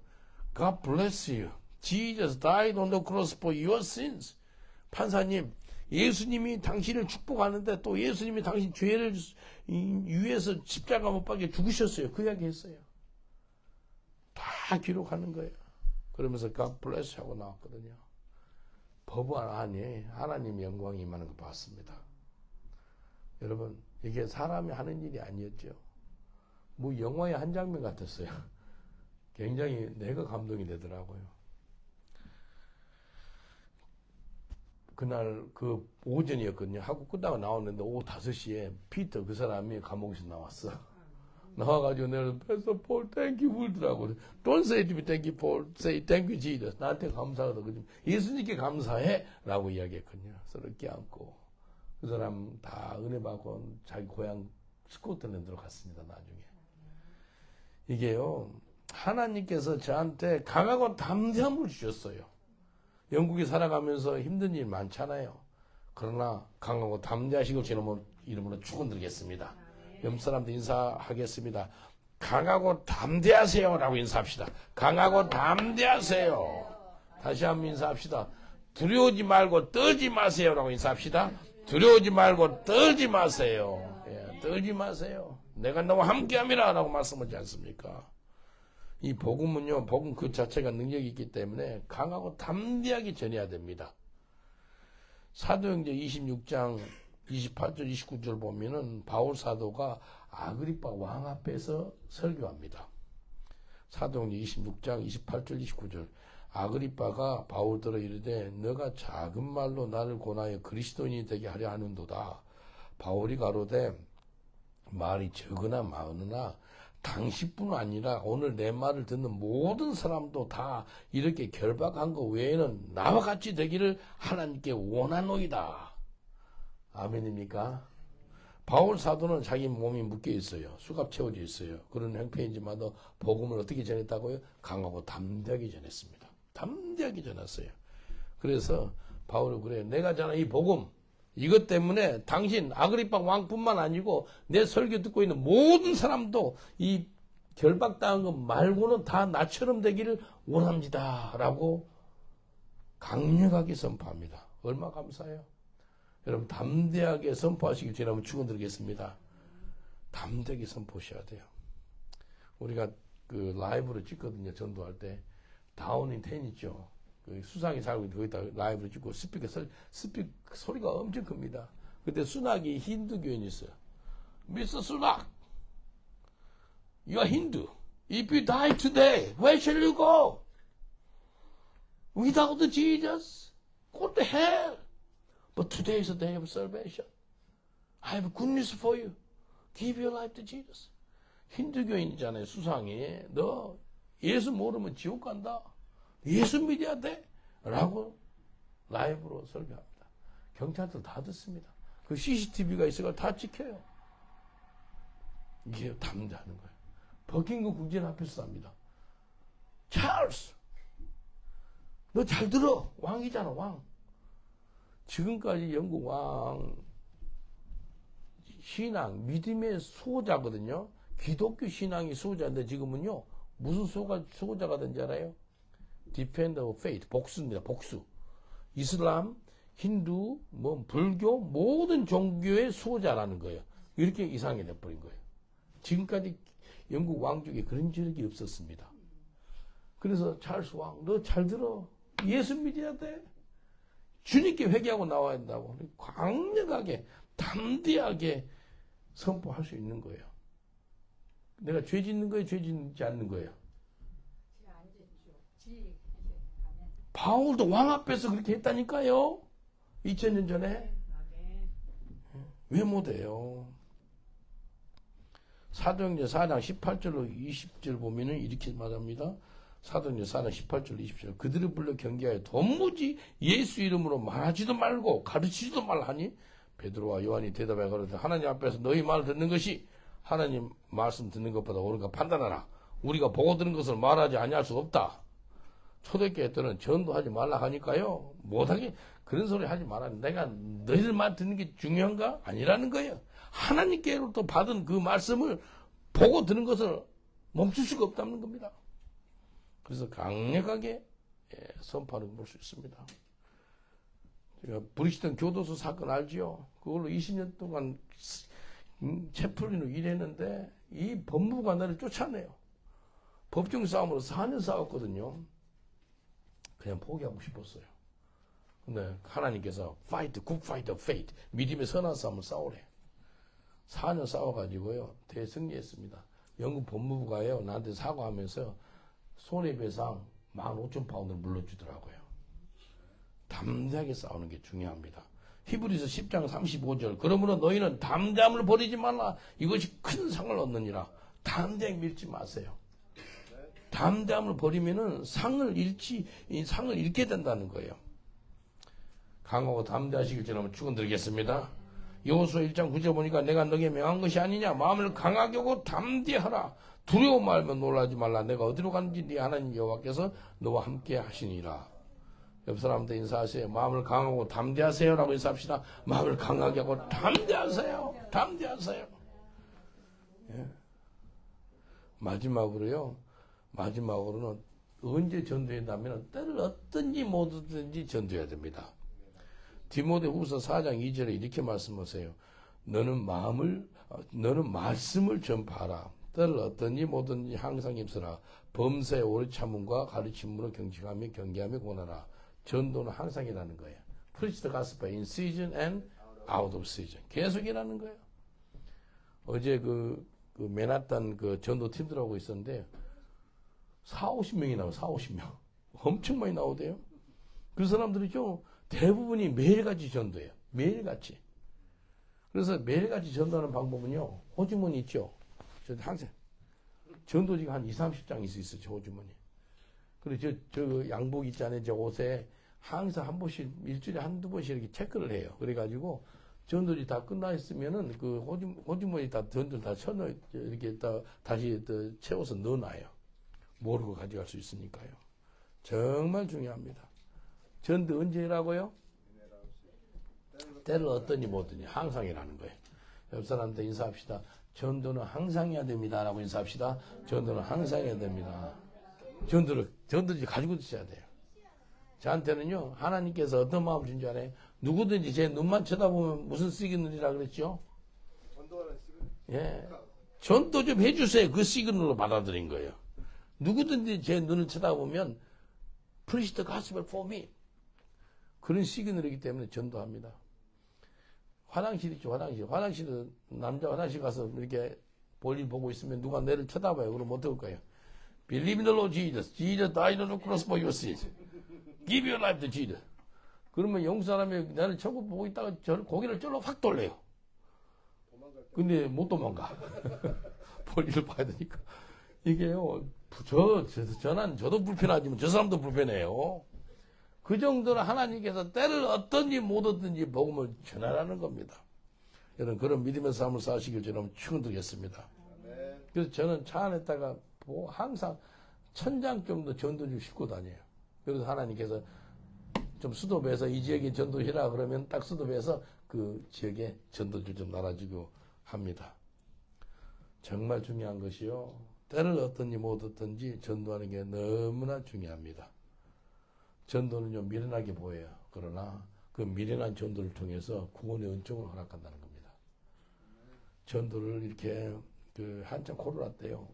A: God bless you. Jesus died on the cross for your sins. 판사님, 예수님이 당신을 축복하는데 또 예수님이 당신 죄를 위해서 십자가 못 박에 죽으셨어요. 그 이야기 했어요. 다 기록하는 거예요. 그러면서 God bless 하고 나왔거든요. 법원 안에 하나님의 영광이 임하는 거 봤습니다. 여러분, 이게 사람이 하는 일이 아니었죠. 뭐 영화의 한 장면 같았어요. 굉장히 내가 감동이 되더라고요. 그날 그 오전이었거든요. 하고 끝나고 나왔는데 오후 5시에 피터 그 사람이 감옥에서 나왔어. 나와가지고 내가 Pastor Paul, thank you 울더라고. Don't say to me thank you Paul, say thank you Jesus. 나한테 감사하다. 예수님께 감사해 라고 이야기했거든요. 서로 껴안고 그 사람 다 은혜 받고 자기 고향 스코틀랜드로 갔습니다. 나중에. 이게요 하나님께서 저한테 강하고 담대함을 주셨어요. 영국에 살아가면서 힘든 일 많잖아요. 그러나 강하고 담대하시고 제 이름으로 축원드리겠습니다. 옆 사람도 인사하겠습니다. 강하고 담대하세요 라고 인사합시다. 강하고 담대하세요. 다시 한번 인사합시다. 두려워하지 말고 떨지 마세요 라고 인사합시다. 두려워하지 말고 떨지 마세요. 예, 떨지 마세요. 내가 너와 함께함이라 라고 말씀하지 않습니까? 이 복음은요, 복음 그 자체가 능력이 있기 때문에 강하고 담대하게 전해야 됩니다. 사도행전 26장 28절 29절 보면은 바울 사도가 아그리파 왕 앞에서 설교합니다. 사도행전 26장 28절 29절 아그리파가 바울더러 이르되 너가 작은 말로 나를 권하여 그리스도인이 되게 하려 하는도다. 바울이 가로되 말이 적으나 많으나 당신뿐 아니라 오늘 내 말을 듣는 모든 사람도 다 이렇게 결박한 것 외에는 나와 같이 되기를 하나님께 원하노이다. 아멘입니까? 바울 사도는 자기 몸이 묶여 있어요. 수갑 채워져 있어요. 그런 형편이지만 복음을 어떻게 전했다고요? 강하고 담대하게 전했습니다. 담대하게 전했어요. 그래서 바울은 그래요. 내가 전한 이 복음 이것 때문에 당신 아그리파 왕뿐만 아니고 내 설교 듣고 있는 모든 사람도 이 결박당한 것 말고는 다 나처럼 되기를 원합니다. 라고 강력하게 선포합니다. 얼마나 감사해요. 여러분 담대하게 선포하시길 주님 한번 축원드리겠습니다. 담대하게 선포하셔야 돼요. 우리가 그 라이브로 찍거든요. 전도할 때 다운인 10 있죠. 그 수상이 살고 있는 거기다 라이브로 찍고 스피커 소리가 엄청 큽니다. 그때 수낙이 힌두 교인이 있어요. Mr. 수낙, you are Hindu. If you die today, where shall you go? Without Jesus, go to hell. But today is the day of salvation. I have good news for you. Give your life to Jesus. 힌두 교인이잖아요. 수상이. 너 예수 모르면 지옥 간다. 예수 믿어야 돼. 라고 라이브로 설교합니다. 경찰들 다 듣습니다. 그 CCTV가 있어서 다 찍혀요. 이게 담대하는 거예요. 버킹엄 궁전 앞에서 삽니다. 찰스! 너 잘 들어. 왕이잖아, 왕. 지금까지 영국 왕 신앙, 믿음의 수호자거든요. 기독교 신앙이 수호자인데 지금은요, 무슨 수호자가 된지 알아요? Defender of Faith, 복수입니다. 복수. 이슬람, 힌두, 불교, 모든 종교의 수호자라는 거예요. 이렇게 이상하게 돼버린 거예요. 지금까지 영국 왕 중에 그런 적이 없었습니다. 그래서 찰스 왕, 너 잘 들어. 예수 믿어야 돼. 주님께 회개하고 나와야 된다고. 강력하게, 담대하게 선포할 수 있는 거예요. 내가 죄 짓는 거예요? 죄 짓지 않는 거예요? 바울도 왕 앞에서 그렇게 했다니까요. 2000년 전에. 왜 못해요? 사도행전 4장 18절로 20절 보면은 이렇게 말합니다. 사도행전 4장 18절 20절 그들을 불러 경계하여 도무지 예수 이름으로 말하지도 말고 가르치지도 말하니 베드로와 요한이 대답하여 가로되 하나님 앞에서 너희 말을 듣는 것이 하나님 말씀 듣는 것보다 옳은가 판단하라. 우리가 보고 들은 것을 말하지 아니할 수 없다. 초대교회 때는 전도하지 말라 하니까요. 못하게 그런 소리 하지 말라. 내가 너희들 말 듣는 게 중요한가? 아니라는 거예요. 하나님께로부터 받은 그 말씀을 보고 들은 것을 멈출 수가 없다는 겁니다. 그래서 강력하게 선포하는 걸 볼 수 있습니다. 제가 브리스턴 교도소 사건 알지요? 그걸로 20년 동안 채플린으로 일했는데 이 법무부가 나를 쫓아내요. 법정 싸움으로 4년 싸웠거든요. 그냥 포기하고 싶었어요. 근데 하나님께서 fight, good fight of faith, 믿음의 선한 싸움을 싸우래. 4년 싸워가지고요 대승리했습니다. 영국 법무부가요 나한테 사과하면서 손해배상 15,000파운드를 물려주더라고요. 담대하게 싸우는 게 중요합니다. 히브리서 10장 35절 그러므로 너희는 담대함을 버리지 말라. 이것이 큰 상을 얻느니라. 담대하게 밀지 마세요. 담대함을 버리면은 상을 잃게 된다는 거예요. 강하고 담대하시길 저는 축원드리겠습니다. 여호수아 1장 9절 보니까 내가 너에게 명한 것이 아니냐. 마음을 강하게 하고 담대하라. 두려워 말면 놀라지 말라. 내가 어디로 가는지 네 하나님 여호와께서 너와 함께 하시니라. 옆 사람한테 인사하세요. 마음을 강하고 담대하세요 라고 인사합시다. 마음을 강하게 하고 담대하세요. 담대하세요. 예. 마지막으로는 언제 전도한다면 때를 어떤지 못하든지 전도해야 됩니다. 디모데후서 4장 2절에 이렇게 말씀하세요. 너는 말씀을 전파하라. 때를 어떤지 뭐든지 항상 힘쓰라. 범사에 오래 참음과 가르침으로 경직하며 경계하며 권하라. 전도는 항상이라는 거예요. Preach the gospel in season and out of season. 계속이라는 거예요. 어제 그 맨하탄 그 전도 팀들하고 있었는데 40-50명이 나와요. 40-50명. 엄청 많이 나오대요. 그 사람들이죠. 대부분이 매일같이 전도해요. 매일같이. 그래서 매일같이 전도하는 방법은요. 호주머니 있죠. 저 항상 전도지가 한 20-30장 있어요. 저 호주머니. 그리고 저 양복 있잖아요. 저 옷에 항상 한 번씩 일주일에 한두 번씩 이렇게 체크를 해요. 그래가지고 전도지 다 끝나 있으면은 그 호주머니 다 전도를 다 쳐넣어 이렇게 다시 채워서 넣어놔요. 모르고 가져갈 수 있으니까요. 정말 중요합니다. 전도 언제 하라고요? 때를 어떠니 뭐더니 항상이라는 거예요. 옆 사람한테 인사합시다. 전도는 항상 해야 됩니다. 라고 인사합시다. 전도는 항상 해야 됩니다. 전도지 가지고 드셔야 돼요. 저한테는요, 하나님께서 어떤 마음을 준 줄 알아요? 누구든지 제 눈만 쳐다보면 무슨 시그널이라 그랬죠?
B: 전도하는 시그널.
A: 예. 전도 좀 해주세요. 그 시그널로 받아들인 거예요. 누구든지 제 눈을 쳐다보면 Preach the gospel for me. 그런 시그널이기 때문에 전도합니다. 화장실 있죠, 화장실. 화장실은 남자 화장실 가서 이렇게 볼일 보고 있으면 누가 내를 쳐다봐요. 그럼 어떨까요? Believe in the Lord Jesus. Jesus died on the cross for your sins. Give your life to Jesus. 그러면 영국 사람이 나를 쳐보고 있다가 고개를 절로 확 돌려요. 근데 못 도망가. 볼일을 봐야 되니까. 이게요, 저도 불편하지만 저 사람도 불편해요. 그 정도로 하나님께서 때를 어떤지 못 얻든지 복음을 전하라는 겁니다. 여러분 그런 믿음의 삶을 사시길 저는 축원드리겠습니다. 그래서 저는 차 안에다가 항상 1000장 정도 전도지를 싣고 다녀요. 그래서 하나님께서 좀 수도배에서 이 지역에 전도해라 그러면 딱 수도배에서 그 지역에 전도지를 좀 날아주고 합니다. 정말 중요한 것이요. 때를 얻든지 못 얻든지 전도하는 게 너무나 중요합니다. 전도는요, 미련하게 보여요. 그러나 그 미련한 전도를 통해서 구원의 은총을 허락한다는 겁니다. 전도를 이렇게 한참 코로나 때요.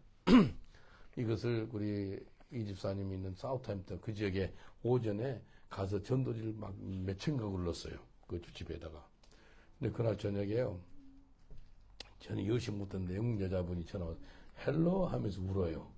A: 이것을 우리 이 집사님이 있는 사우스햄튼 그 지역에 오전에 가서 전도지를 막 몇천 가구를 넣었어요. 그 집에다가. 근데 그날 저녁에요. 저는 여시 못했는데 영국 여자분이 전화 와서 헬로 하면서 울어요.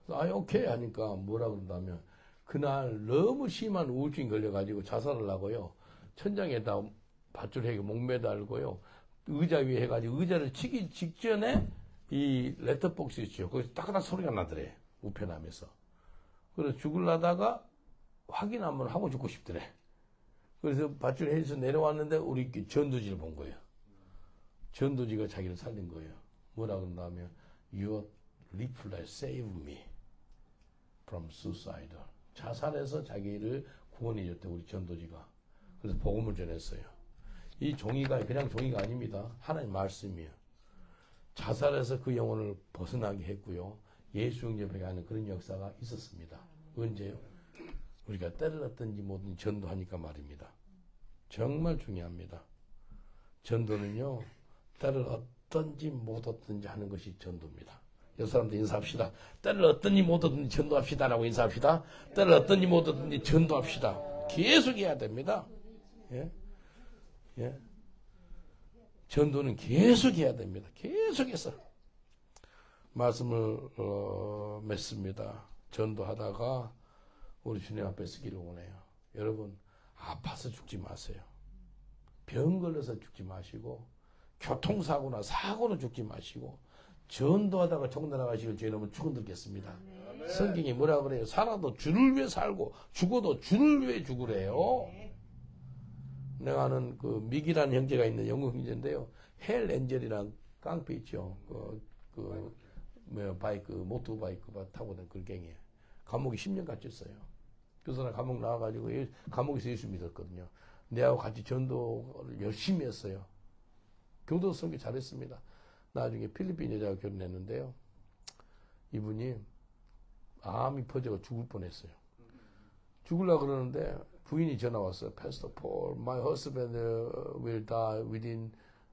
A: 그래서 오케이 하니까 뭐라 그런다면 그날 너무 심한 우울증이 걸려가지고 자살을 하고요. 천장에다 밧줄하고 목매달고요. 의자 위에 해가지고 의자를 치기 직전에 이 레터박스 있죠. 거기서 따그닥 소리가 나더래. 우편하면서. 그래서 죽을라다가 확인 한번 하고 죽고 싶더래. 그래서 밧줄에서 내려왔는데 우리 전도지를 본 거예요. 전도지가 자기를 살린 거예요. 뭐라 그런다면 Your leaflet saved me from suicide. 자살해서 자기를 구원해 줬대 우리 전도지가. 그래서 복음을 전했어요. 이 종이가 그냥 종이가 아닙니다. 하나님 말씀이에요. 자살해서 그 영혼을 벗어나게 했고요. 예수 영접하게 하는 그런 역사가 있었습니다. 언제요? 우리가 때를 얻든지 뭐든지 전도하니까 말입니다. 정말 중요합니다. 전도는요. 때를 얻든지 못 얻든지 하는 것이 전도입니다. 여러 사람들 인사합시다. 때를 얻든지 못 얻든지 전도합시다라고 인사합시다. 때를 얻든지 못 얻든지 전도합시다. 계속 해야 됩니다. 예? 예? 전도는 계속 해야 됩니다. 계속해서 말씀을 맺습니다. 전도하다가 우리 주님 앞에 서기를 원해요. 여러분 아파서 죽지 마세요. 병 걸려서 죽지 마시고 교통사고나 사고로 죽지 마시고 전도하다가 종달아가시길 주의 이름으로 축원드리겠습니다. 성경이 뭐라 그래요? 살아도 주를 위해 살고 죽어도 주를 위해 죽으래요. 내가 아는 그 미기라는 형제가 있는 영국 형제인데요. 헬 엔젤이랑 깡패 있죠. 바이크, 모토바이크 타고 다니는 그 갱이에요. 감옥에 10년 갇혔어요. 그 사람 감옥 나와가지고 감옥에서 예수 믿었거든요. 내하고 같이 전도를 열심히 했어요. 교도 선교 잘했습니다. 나중에 필리핀 여자가 죽으려고 그러는데 부인이 전화 왔어요. Pastor Paul, my husband will die within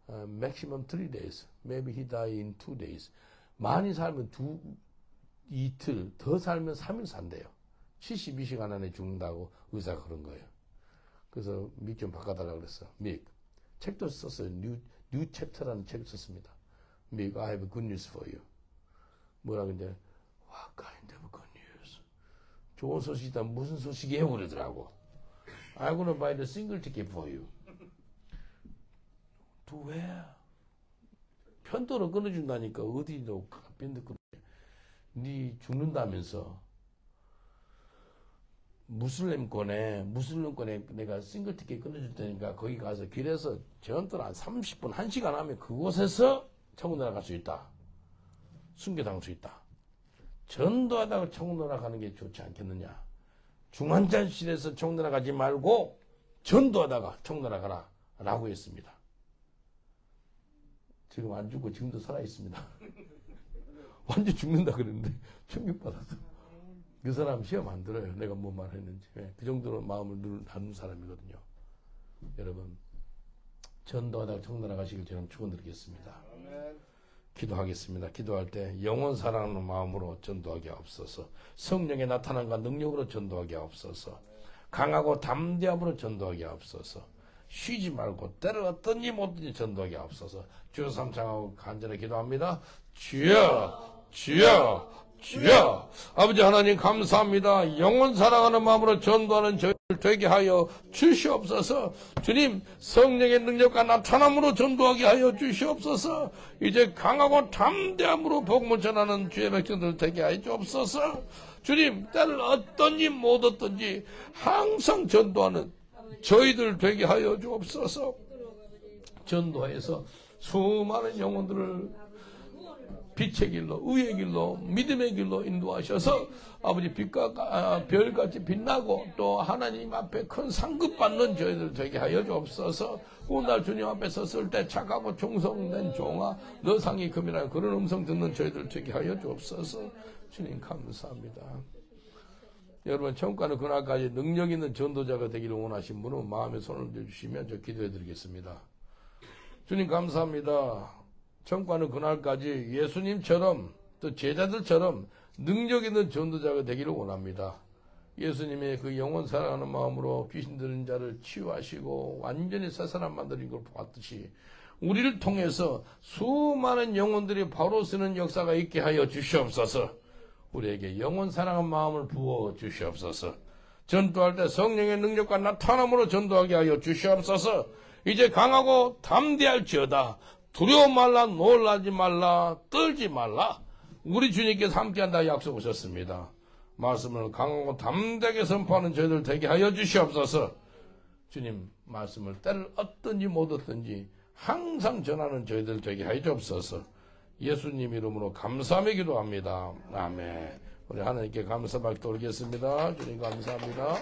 A: maximum 3 days. Maybe he die in 2 days. 많이 살면 이틀, 더 살면 3일 산대요. 72시간 안에 죽는다고 의사가 그런 거예요. 그래서 믹 좀 바꿔달라고 그랬어. 믹. 책도 썼어요. 뉴 챕터라는 책을 썼습니다. 믹, I have good news for you. 뭐라고 이제, What kind of good news? 좋은 소식이다. 무슨 소식이에요? 그러더라고. I'm gonna buy the single ticket for you. To where? 편도로 끊어준다니까. 어디로 밴드 끊어. 네 죽는다면서. 무슬림권에 내가 싱글 티켓 끊어줄 테니까 거기 가서 길에서 전투를 한 30분, 1시간 하면 그곳에서 천국 날아갈 수 있다. 순교당할 수 있다. 전도하다가 천국 날아가는 게 좋지 않겠느냐. 중환자실에서 천국 날아가지 말고 전도하다가 천국 날아가라 라고 했습니다. 지금 안 죽고 지금도 살아있습니다. 완전 죽는다 그랬는데 충격받았어. 그 사람 시험 안 들어요. 내가 뭐 말했는지. 그 정도로 마음을 나눈 사람이거든요. 여러분, 전도하다가 천국 날아가시길 저는 축원드리겠습니다. 기도하겠습니다. 기도할 때 영원 사랑하는 마음으로 전도하게 하옵소서. 성령의 나타남과 능력으로 전도하게 하옵소서. 강하고 담대함으로 전도하게 하옵소서. 쉬지 말고 때를 어떤지 못든지 전도하게 하옵소서. 주여 삼창하고 간절히 기도합니다. 주여, 주여, 주여. 아버지 하나님 감사합니다. 영원 사랑하는 마음으로 전도하는 저희를 되게 하여 주시옵소서. 주님, 성령의 능력과 나타남으로 전도하게 하여 주시옵소서. 이제 강하고 담대함으로 복음을 전하는 주의 백성들 되게 하여 주옵소서. 주님, 때를 어떤지 못 어떤지 항상 전도하는 저희들 되게 하여 주옵소서. 전도해서 수많은 영혼들을 빛의 길로, 의의 길로, 믿음의 길로 인도하셔서 아버지 빛과 별같이 빛나고 또 하나님 앞에 큰 상급 받는 저희들 되게 하여 주옵소서. 오늘 주님 앞에 섰을 때 착하고 충성된 종아 너 상이 금이라는 그런 음성 듣는 저희들 되게 하여 주옵소서. 주님 감사합니다. 여러분 천국 가는 그날까지 능력 있는 전도자가 되기를 원하신 분은 마음에 손을 들어주시면 저 기도해 드리겠습니다. 주님 감사합니다. 천국 가는 그날까지 예수님처럼 또 제자들처럼 능력 있는 전도자가 되기를 원합니다. 예수님의 그 영원 사랑하는 마음으로 귀신 들린 자를 치유하시고 완전히 새 사람 만드는 걸 보았듯이 우리를 통해서 수많은 영혼들이 바로 쓰는 역사가 있게 하여 주시옵소서. 우리에게 영원 사랑한 마음을 부어 주시옵소서. 전도할 때 성령의 능력과 나타남으로 전도하게 하여 주시옵소서. 이제 강하고 담대할지어다. 두려워 말라, 놀라지 말라, 떨지 말라. 우리 주님께서 함께한다 약속하셨습니다. 말씀을 강하고 담대하게 선포하는 저희들 되게 하여 주시옵소서. 주님 말씀을 때를 얻든지 못 얻든지 항상 전하는 저희들 되게 하여 주옵소서. 예수님 이름으로 감사하며 기도합니다. 아멘. 우리 하나님께 감사받게 돌리겠습니다. 주님 감사합니다.